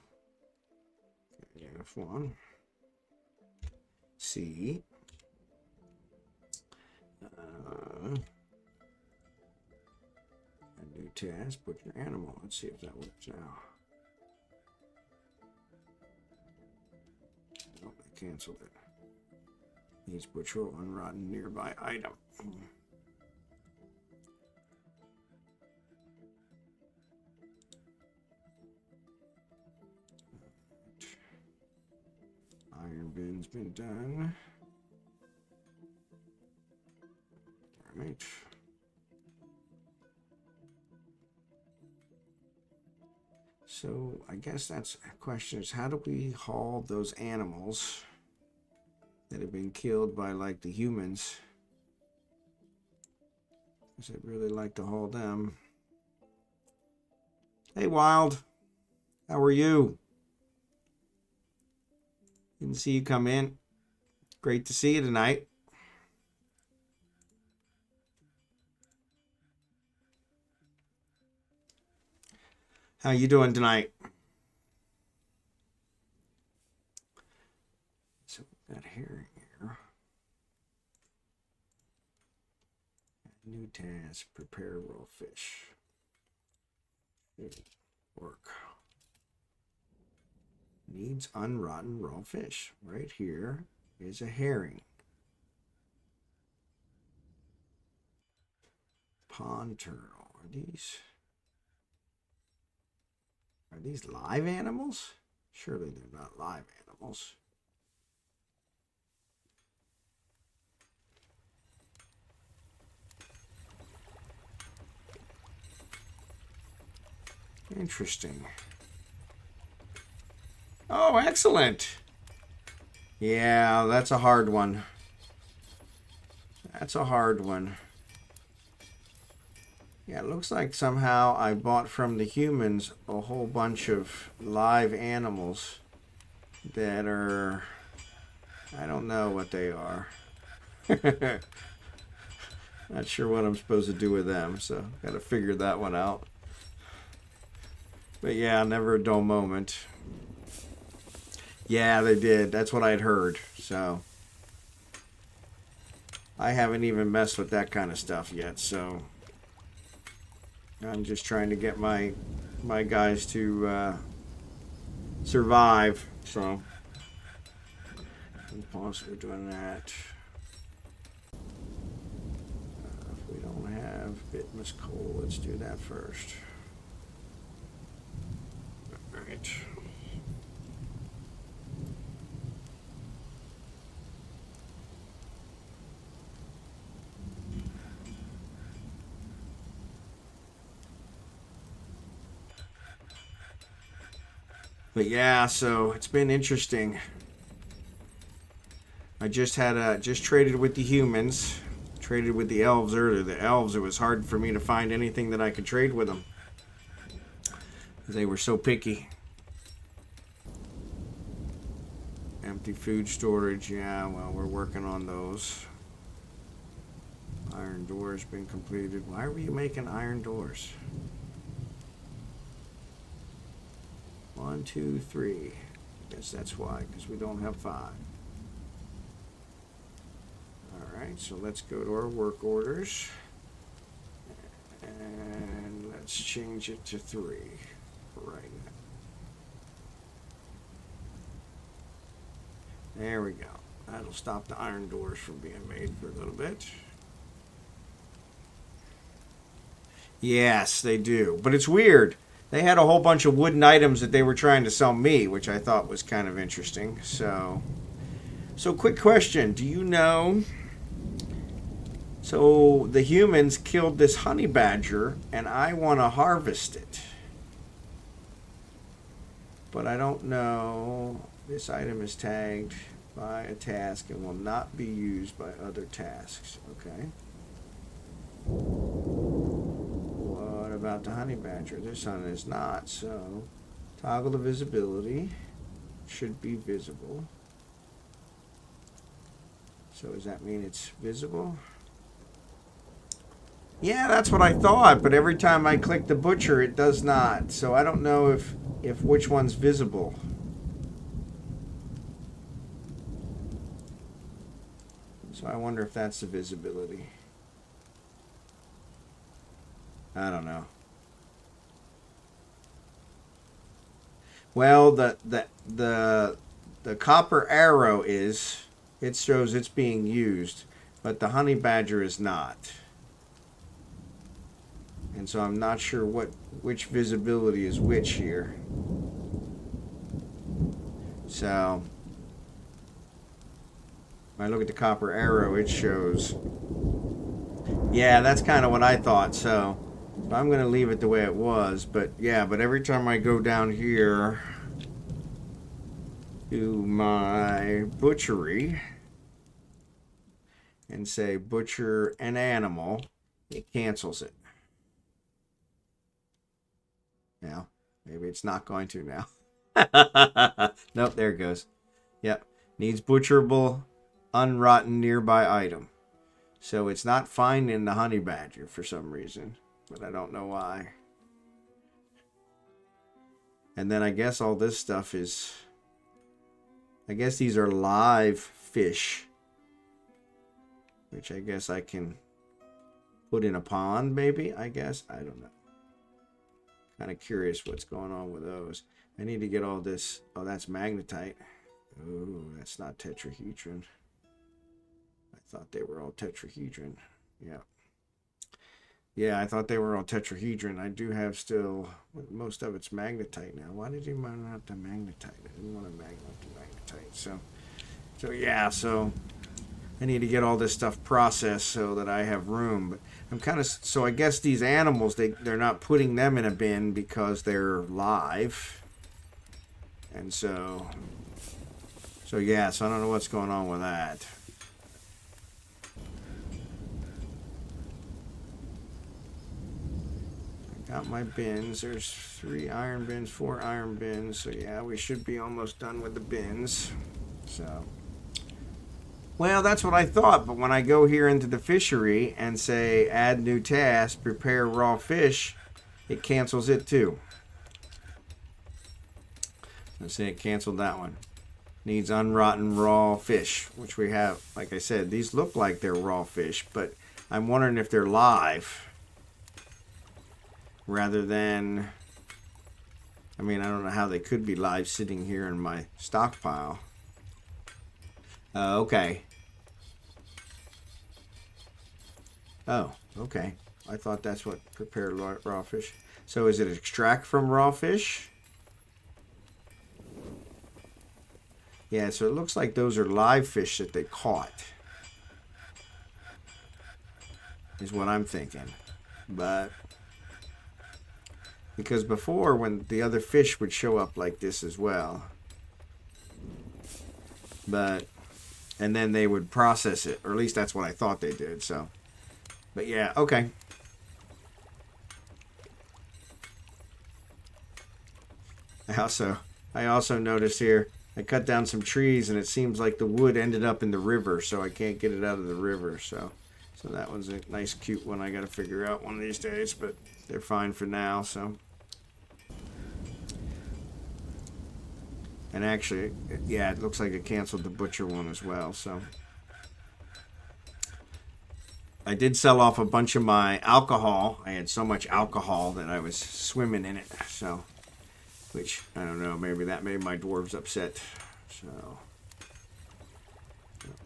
F1. C. A new task, put your animal. Let's see if that works now. Oh, they canceled it. Needs patrol unrotten nearby item. Iron bin's been done. All right. So I guess that's a question is how do we haul those animals that have been killed by like the humans? Because I'd really like to haul them. Hey Wild, how are you? Didn't see you come in. Great to see you tonight. How you doing tonight? So we've got herring here. New task, prepare raw fish. Work. Needs unrotten raw fish. Right here is a herring. Pond turtle. Are these live animals? Surely they're not live animals. Interesting. Oh, excellent. Yeah, that's a hard one. That's a hard one. Yeah, it looks like somehow I bought from the humans a whole bunch of live animals that are, I don't know what they are. Not sure what I'm supposed to do with them, so got to figure that one out. But yeah, never a dull moment. Yeah, they did. That's what I'd heard. So I haven't even messed with that kind of stuff yet. So I'm just trying to get my guys to survive. So I'm possibly doing that. If we don't have bitmus coal, let's do that first. All right. But yeah, so it's been interesting. I just traded with the humans, traded with the elves earlier. The elves, it was hard for me to find anything that I could trade with them. They were so picky. Empty food storage, yeah, well, we're working on those. Iron doors been completed. Why were you making iron doors? 1, 2, 3. Guess that's why, because we don't have 5. Alright, so let's go to our work orders. And let's change it to 3 right now. There we go. That'll stop the iron doors from being made for a little bit. Yes, they do. But it's weird. They had a whole bunch of wooden items that they were trying to sell me, which I thought was kind of interesting. So quick question. Do you know... So the humans killed this honey badger, and I want to harvest it. But I don't know... This item is tagged by a task and will not be used by other tasks. Okay. What about the honey badger? This one is not, so toggle the visibility. Should be visible. So does that mean it's visible? Yeah, that's what I thought, but every time I click the butcher, it does not. So I don't know if which one's visible. So I wonder if that's the visibility. I don't know. Well, the copper arrow is, it shows it's being used, but the honey badger is not. And so I'm not sure which visibility is which here. So when I look at the copper arrow, it shows. Yeah, that's kind of what I thought. So I'm going to leave it the way it was. But yeah, but every time I go down here to my butchery and say butcher an animal, it cancels it. Now, maybe it's not going to now. Nope, there it goes. Yep, needs butcherable unrotten nearby item. So it's not finding the honey badger for some reason, but I don't know why. And then I guess all this stuff is, I guess these are live fish, which I guess I can put in a pond maybe, I guess. I don't know. Kind of curious what's going on with those. I need to get all this. Oh, that's magnetite. Oh, that's not tetrahedron. I thought they were all tetrahedron. Yeah. Yeah, I thought they were all tetrahedron. I do have still, most of it's magnetite now. Why did you mine out the magnetite? I didn't want to magnetite. So yeah, so I need to get all this stuff processed so that I have room. But I'm kind of, so I guess these animals, they're not putting them in a bin because they're live. And so yeah, so I don't know what's going on with that. I got my bins. There's 3 iron bins, 4 iron bins. So yeah, we should be almost done with the bins. So, well, that's what I thought. But when I go here into the fishery and say add new task, prepare raw fish, it cancels it too. Let's say it canceled that one. Needs unrotten raw fish, which we have. Like I said, these look like they're raw fish, but I'm wondering if they're live rather than, I mean, I don't know how they could be live sitting here in my stockpile. Okay. Oh, okay. I thought that's what prepared raw fish. So is it extract from raw fish? Yeah, so it looks like those are live fish that they caught, is what I'm thinking. But Because before, when the other fish would show up like this as well, and then they would process it, or at least that's what I thought they did. So, but yeah, okay. I also noticed here I cut down some trees and it seems like the wood ended up in the river, so I can't get it out of the river. So that one's a nice, cute one. I got to figure out one of these days, but they're fine for now. So, and actually, yeah, it looks like it canceled the butcher one as well. So I did sell off a bunch of my alcohol. I had so much alcohol that I was swimming in it. So. Which, I don't know, maybe that made my dwarves upset. So, no,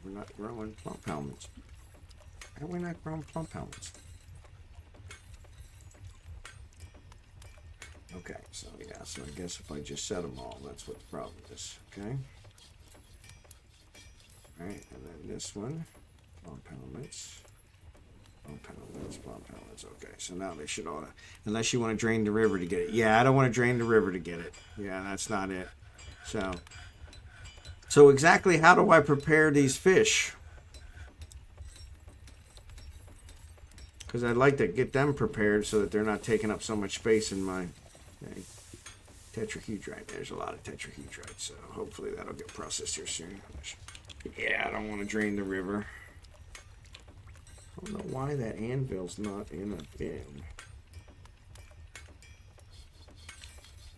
we're not growing plump helmets. Why are we not growing plump helmets? Okay, so yeah, so I guess if I just set them all, that's what the problem is. Okay. Alright, and then this one, plump helmets. Plump helmets. Okay, so now they should all, unless you want to drain the river to get it. Yeah, I don't want to drain the river to get it. Yeah, that's not it. So exactly how do I prepare these fish? Because I'd like to get them prepared so that they're not taking up so much space in my tetrahedrite. There's a lot of tetrahedrite, so hopefully that'll get processed here soon. Yeah, I don't want to drain the river. I don't know why that anvil's not in a bin.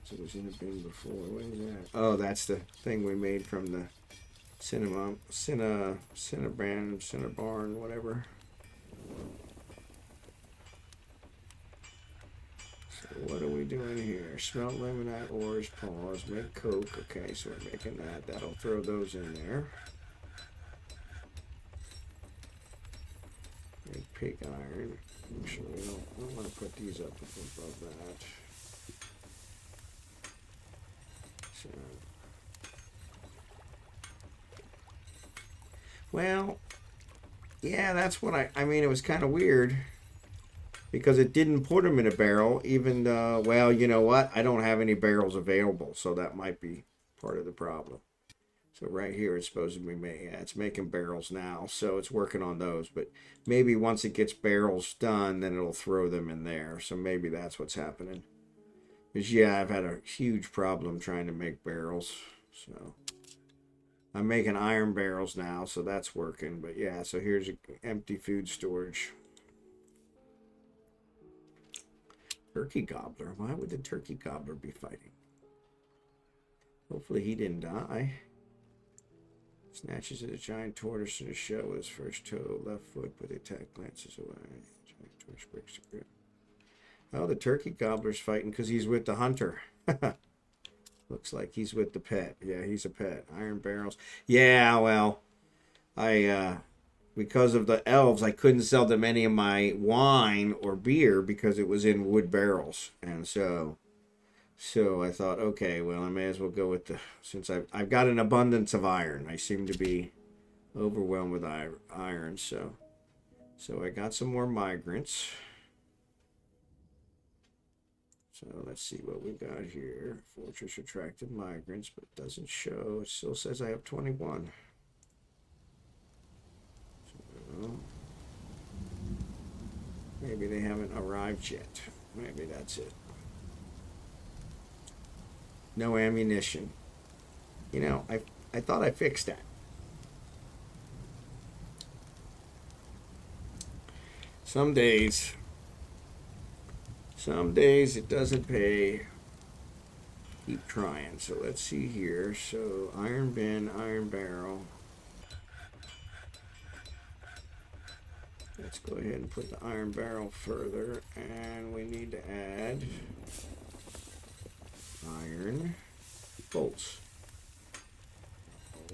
So it was in a bin before. What is that? Oh, that's the thing we made from the Cinnabon, whatever. So what are we doing here? Smelt limonite ores, pause, make coke. Okay, so we're making that. That'll throw those in there. Pig iron. Actually, I don't want to put these up above that. So, well, yeah, that's what I mean, it was kind of weird because it didn't put them in a barrel, even well, you know what? I don't have any barrels available, so that might be part of the problem. So right here it's supposed to be it's making barrels now, so it's working on those. But maybe once it gets barrels done, then it'll throw them in there. So maybe that's what's happening. Because yeah, I've had a huge problem trying to make barrels. So I'm making iron barrels now, so that's working. But yeah, so here's an empty food storage. Turkey gobbler. Why would the turkey gobbler be fighting? Hopefully he didn't die. Snatches at a giant tortoise to the shell with his first toe, left foot, but the attack glances away. Giant tortoise breaks the grip. Oh, the turkey gobbler's fighting because he's with the hunter. Looks like he's with the pet. Yeah, he's a pet. Iron barrels. Yeah, well, because of the elves, I couldn't sell them any of my wine or beer because it was in wood barrels, and so I thought, okay, well, I may as well go with since I've got an abundance of iron. I seem to be overwhelmed with iron, so I got some more migrants. So let's see what we got here. Fortress attracted migrants, but it doesn't show. It still says I have 21. So maybe they haven't arrived yet. Maybe that's it. No ammunition. You know, I thought I fixed that. Some days it doesn't pay. Keep trying. So let's see here. So iron bin, iron barrel. Let's go ahead and put the iron barrel further, and we need to add iron bolts.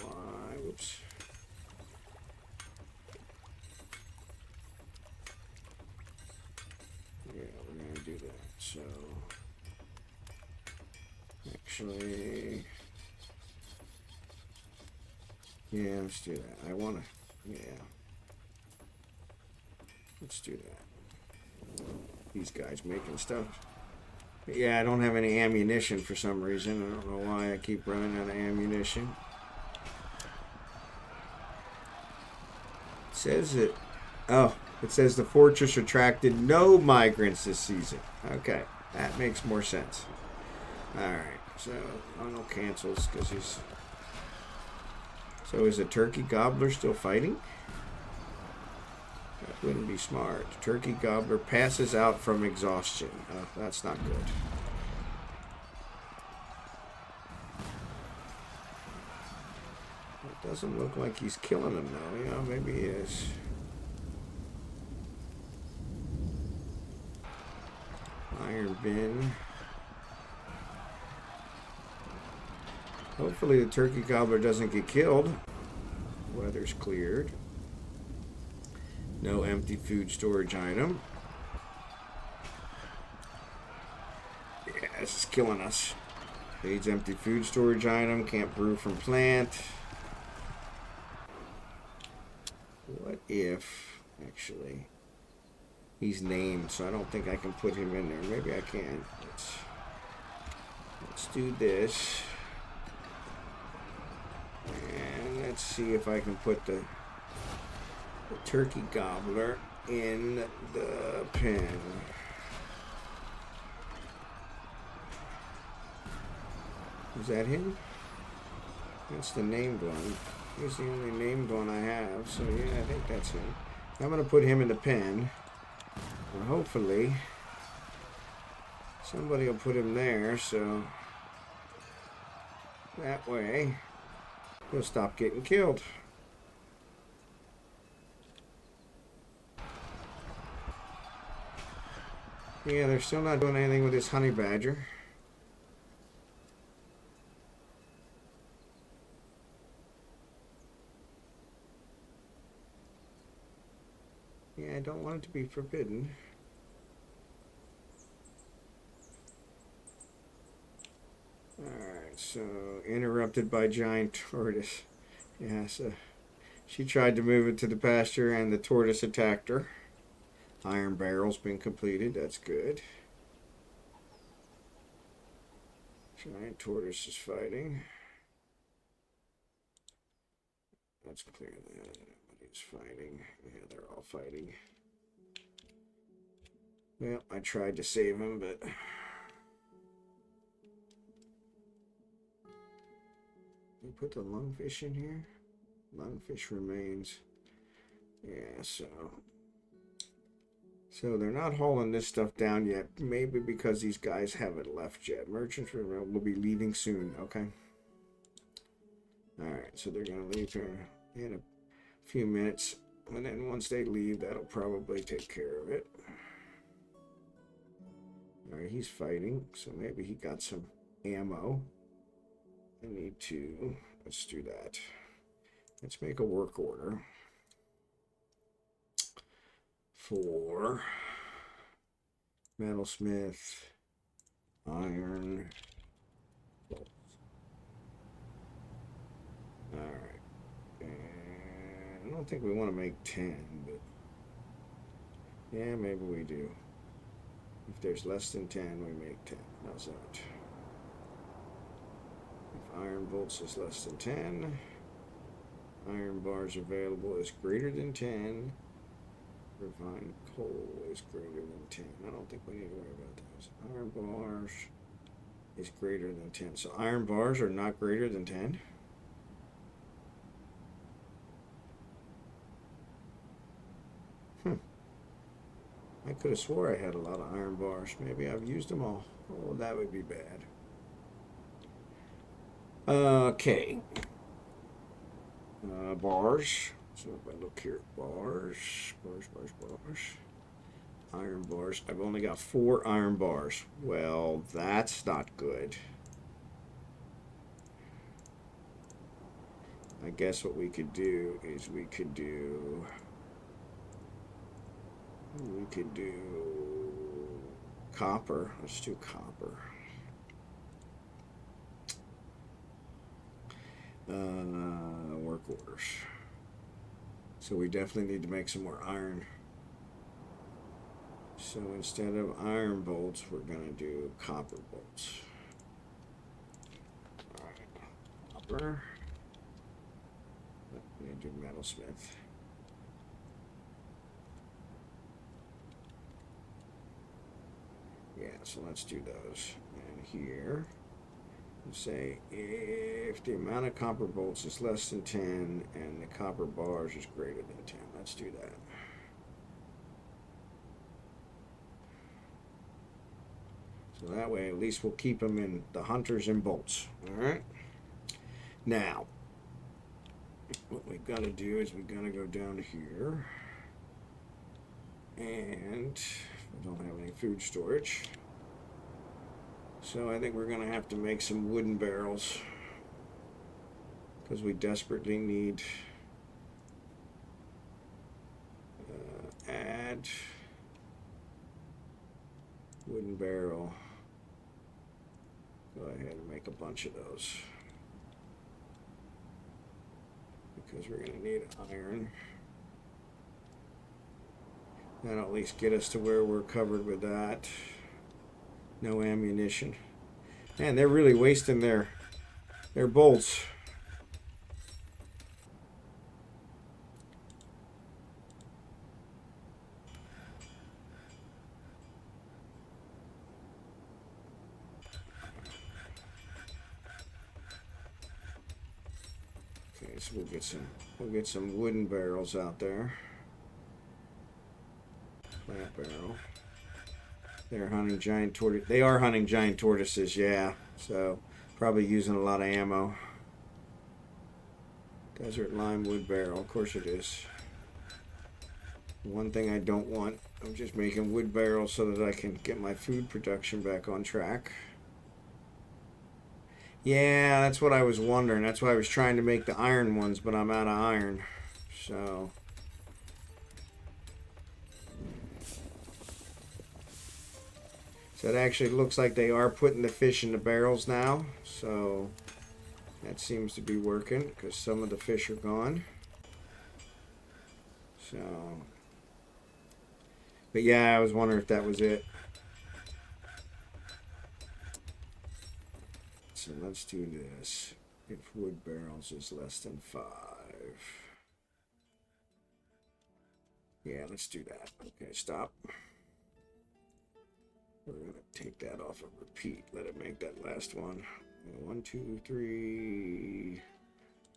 Why? Whoops. Yeah, we're going to do that. So, actually, yeah, let's do that. I want to, yeah. Let's do that. These guys making stuff. Yeah, I don't have any ammunition for some reason. I don't know why I keep running out of ammunition. It says it. Oh, it says the fortress attracted no migrants this season. Okay, that makes more sense. Alright, so Arnold cancels because he's... So is the turkey gobbler still fighting? That wouldn't be smart. Turkey gobbler passes out from exhaustion. Oh, that's not good. It doesn't look like he's killing him though. Yeah, maybe he is. Iron bin. Hopefully the turkey gobbler doesn't get killed. Weather's cleared. No empty food storage item. Yeah, this is killing us. Needs empty food storage item. Can't brew from plant. What if, actually, he's named, so I don't think I can put him in there. Maybe I can. Let's do this. And let's see if I can put the turkey gobbler in the pen. Is that him? That's the named one. He's the only named one I have, so yeah, I think that's him. I'm going to put him in the pen. And hopefully somebody will put him there, so that way he'll stop getting killed. Yeah, they're still not doing anything with this honey badger. Yeah, I don't want it to be forbidden. Alright, so interrupted by giant tortoise. Yeah, so she tried to move it to the pasture and the tortoise attacked her. Iron barrel's been completed, that's good. Giant tortoise is fighting. That's clear that everybody's fighting. Yeah, they're all fighting. Well, I tried to save him, but we put the lungfish in here. Lungfish remains. Yeah, so they're not hauling this stuff down yet. Maybe because these guys haven't left yet. Merchants will be leaving soon. Okay. All right, so they're gonna leave here in a few minutes, and then once they leave, that'll probably take care of it. All right, he's fighting, so maybe he got some ammo. I need to. Let's do that. Let's make a work order for metalsmith, iron, bolts. All right, and I don't think we want to make 10, but yeah, maybe we do. If there's less than 10, we make 10. How's that? If iron bolts is less than 10, iron bars available is greater than 10. Refined coal is greater than 10. I don't think we need to worry about those. Iron bars is greater than 10. So iron bars are not greater than 10. I could have swore I had a lot of iron bars. Maybe I've used them all. Oh, that would be bad. Okay. Bars. So if I look here, bars. Iron bars. I've only got 4 iron bars. Well, that's not good. I guess what we could do is we could do copper. Let's do copper. Work orders. So we definitely need to make some more iron So instead of iron bolts, we're going to do copper bolts. All right, copper. We're going to do metalsmith. Yeah, so let's do those. And here, we'll say if the amount of copper bolts is less than 10 and the copper bars is greater than 10. Let's do that. So that way, at least we'll keep them in the hunters and bolts. All right. Now, what we've got to do is we've got to go down to here. And we don't have any food storage. So I think we're going to have to make some wooden barrels. Because we desperately need add wooden barrel. Go ahead and make a bunch of those. Because we're going to need iron. That'll at least get us to where we're covered with that. No ammunition. Man, they're really wasting their bolts. Okay, so we'll get some wooden barrels out there. Flat barrel. They're hunting giant tortoise. They are hunting giant tortoises, yeah. So probably using a lot of ammo. Desert lime wood barrel, of course it is. One thing I don't want, I'm just making wood barrels so that I can get my food production back on track. Yeah, that's what I was wondering. That's why I was trying to make the iron ones, but I'm out of iron. So it actually looks like they are putting the fish in the barrels now. So that seems to be working because some of the fish are gone. So, but yeah, I was wondering if that was it. So let's do this. If wood barrels is less than 5. Yeah, let's do that. Okay, stop. We're going to take that off of repeat. Let it make that last one. 1, 2, 3.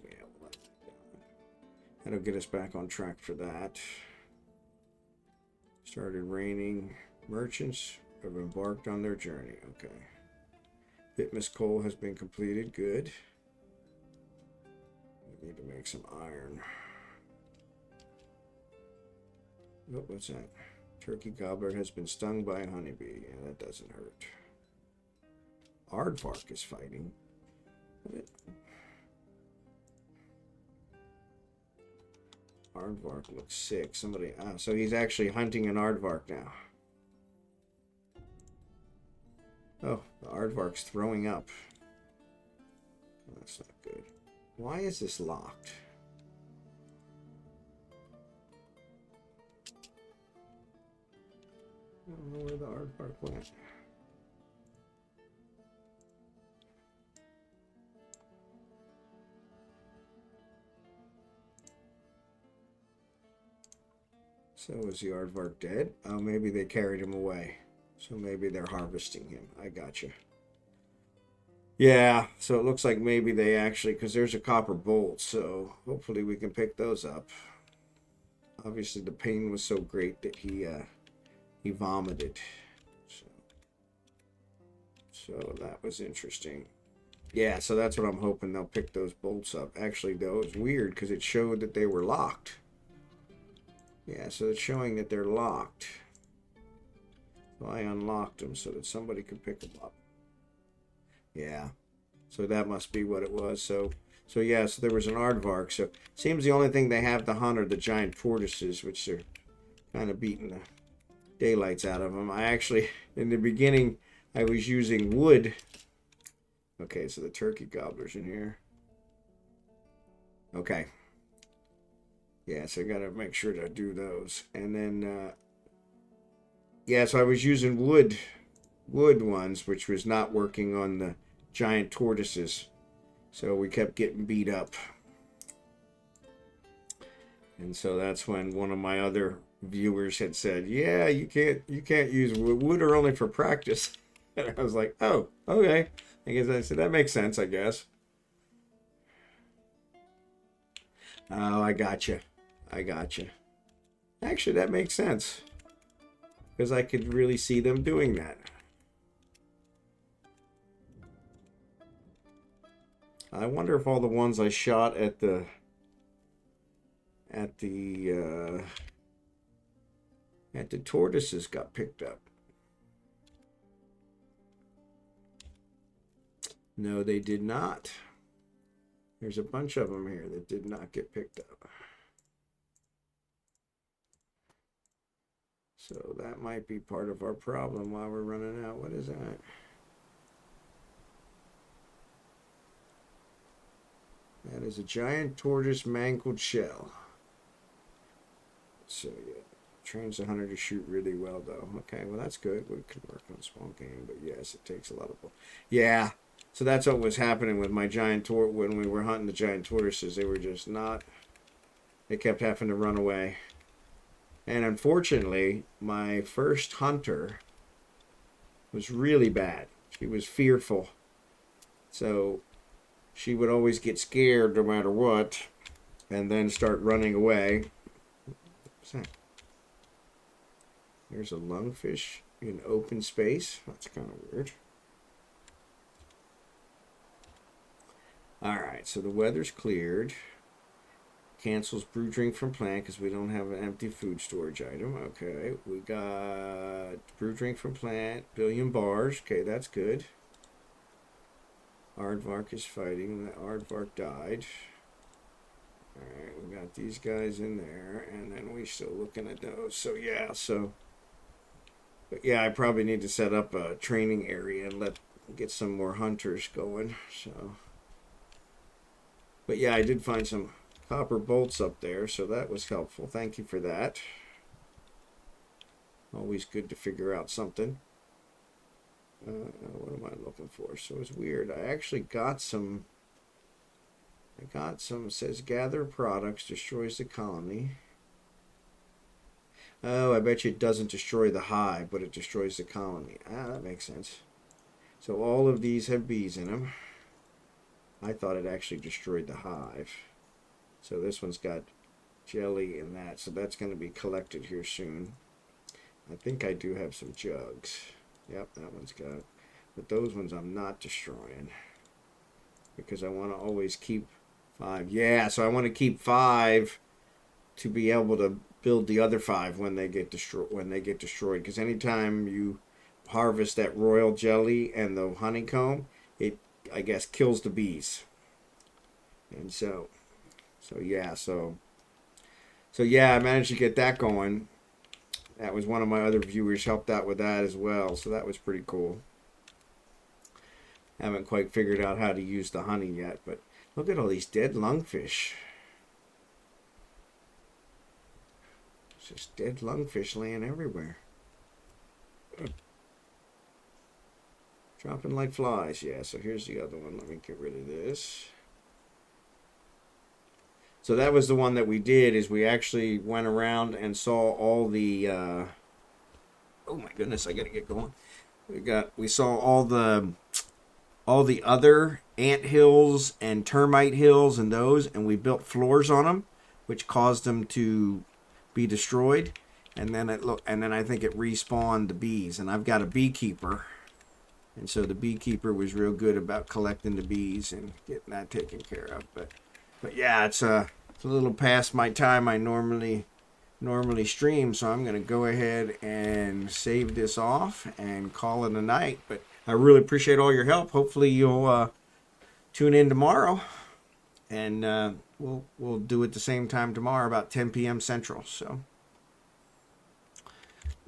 Yeah, we'll let that down. That'll get us back on track for that. Started raining. Merchants have embarked on their journey. Okay. Bitmus coal has been completed. Good. We need to make some iron. Oh, what's that? Turkey gobbler has been stung by a honeybee. Yeah, that doesn't hurt. Aardvark is fighting. Aardvark looks sick. Somebody. So he's actually hunting an aardvark now. Oh, the aardvark's throwing up. Oh, that's not good. Why is this locked? I don't know where the aardvark went. So is the aardvark dead? Oh, maybe they carried him away. So maybe they're harvesting him. I gotcha. Yeah, so it looks like maybe they actually, because there's a copper bolt, so hopefully we can pick those up. Obviously the pain was so great that he vomited. So that was interesting. Yeah, so that's what I'm hoping they'll pick those bolts up. Actually, though, it's weird because it showed that they were locked. Yeah, so it's showing that they're locked. So I unlocked them so that somebody could pick them up. Yeah, so that must be what it was. So yeah, so there was an aardvark. So it seems the only thing they have to hunt are the giant tortoises, which are kind of beating the daylights out of them. I actually, in the beginning, I was using wood. Okay, so the turkey gobbler's in here. Okay. Yeah, so I gotta make sure to do those. And then Yeah, so I was using wood ones, which was not working on the giant tortoises. So we kept getting beat up. And so that's when one of my other viewers had said, "Yeah, you can't use wood. Wood are only for practice." And I was like, "Oh, okay." I guess I said that makes sense, I guess. Oh, I gotcha. I gotcha. Actually, that makes sense because I could really see them doing that. I wonder if all the ones I shot at the at the tortoises got picked up. No, they did not. There's a bunch of them here that did not get picked up. So that might be part of our problem while we're running out. What is that? That is a giant tortoise mangled shell. So yeah, trains the hunter to shoot really well though. Okay, well that's good. We can work on small game, but yes, it takes a lot of. Yeah, so that's what was happening with my giant tortoise when we were hunting the giant tortoises. They were just not. They kept having to run away. And unfortunately, my first hunter was really bad. She was fearful. So she would always get scared no matter what and then start running away. What's that? There's a lungfish in open space. That's kind of weird. All right, so the weather's cleared. Cancels brew drink from plant because we don't have an empty food storage item. Okay, we got brew drink from plant, billion bars. Okay, that's good. Aardvark is fighting. The Aardvark died. Alright, we got these guys in there, and then we still looking at those. So yeah, but yeah, I probably need to set up a training area and get some more hunters going. So, but yeah, I did find some copper bolts up there, so that was helpful. Thank you for that. Always good to figure out something. What am I looking for? So it's weird. I actually got some. It says gather products, destroys the colony. Oh, I bet you it doesn't destroy the hive, but it destroys the colony. Ah, that makes sense. So all of these have bees in them. I thought it actually destroyed the hive. So this one's got jelly in that, so that's going to be collected here soon. I think I do have some jugs. Yep, that one's got it. But those ones I'm not destroying because I want to always keep 5. Yeah, so I want to keep 5 to be able to build the other 5 when they get destroyed. Because anytime you harvest that royal jelly and the honeycomb, it, I guess, kills the bees. And so yeah, I managed to get that going. That was one of my other viewers helped out with that as well, so that was pretty cool. Haven't quite figured out how to use the honey yet, but look at all these dead lungfish. It's just dead lungfish laying everywhere. Dropping like flies. Yeah, so here's the other one. Let me get rid of this. So that was the one that we did, is we actually went around and saw all the oh my goodness, I gotta get going. We saw all the other ant hills and termite hills and those, and we built floors on them, which caused them to be destroyed. And then I think it respawned the bees. And I've got a beekeeper, and so the beekeeper was real good about collecting the bees and getting that taken care of. But yeah, it's a little past my time I normally stream, so I'm gonna go ahead and save this off and call it a night. But I really appreciate all your help. Hopefully you'll tune in tomorrow, and we'll do it the same time tomorrow, about 10 p.m. Central. So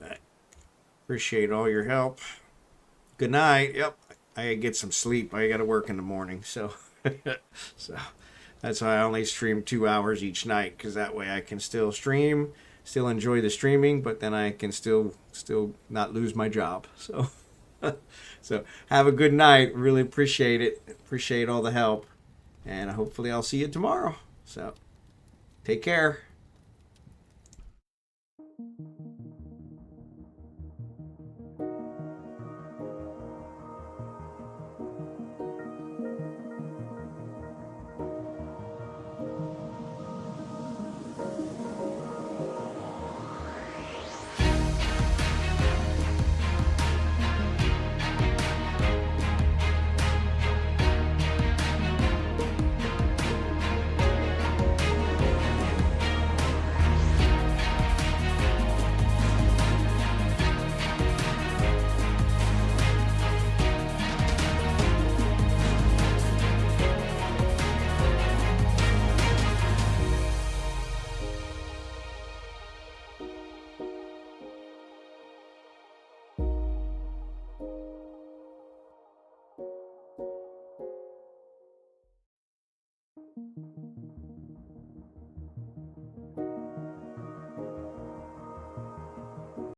I appreciate all your help. Good night. Yep, I gotta get some sleep. I gotta work in the morning, so so that's why I only stream 2 hours each night, because that way I can still stream, still enjoy the streaming, but then I can still not lose my job. So so have a good night. Really appreciate it. Appreciate all the help, and hopefully I'll see you tomorrow. So take care.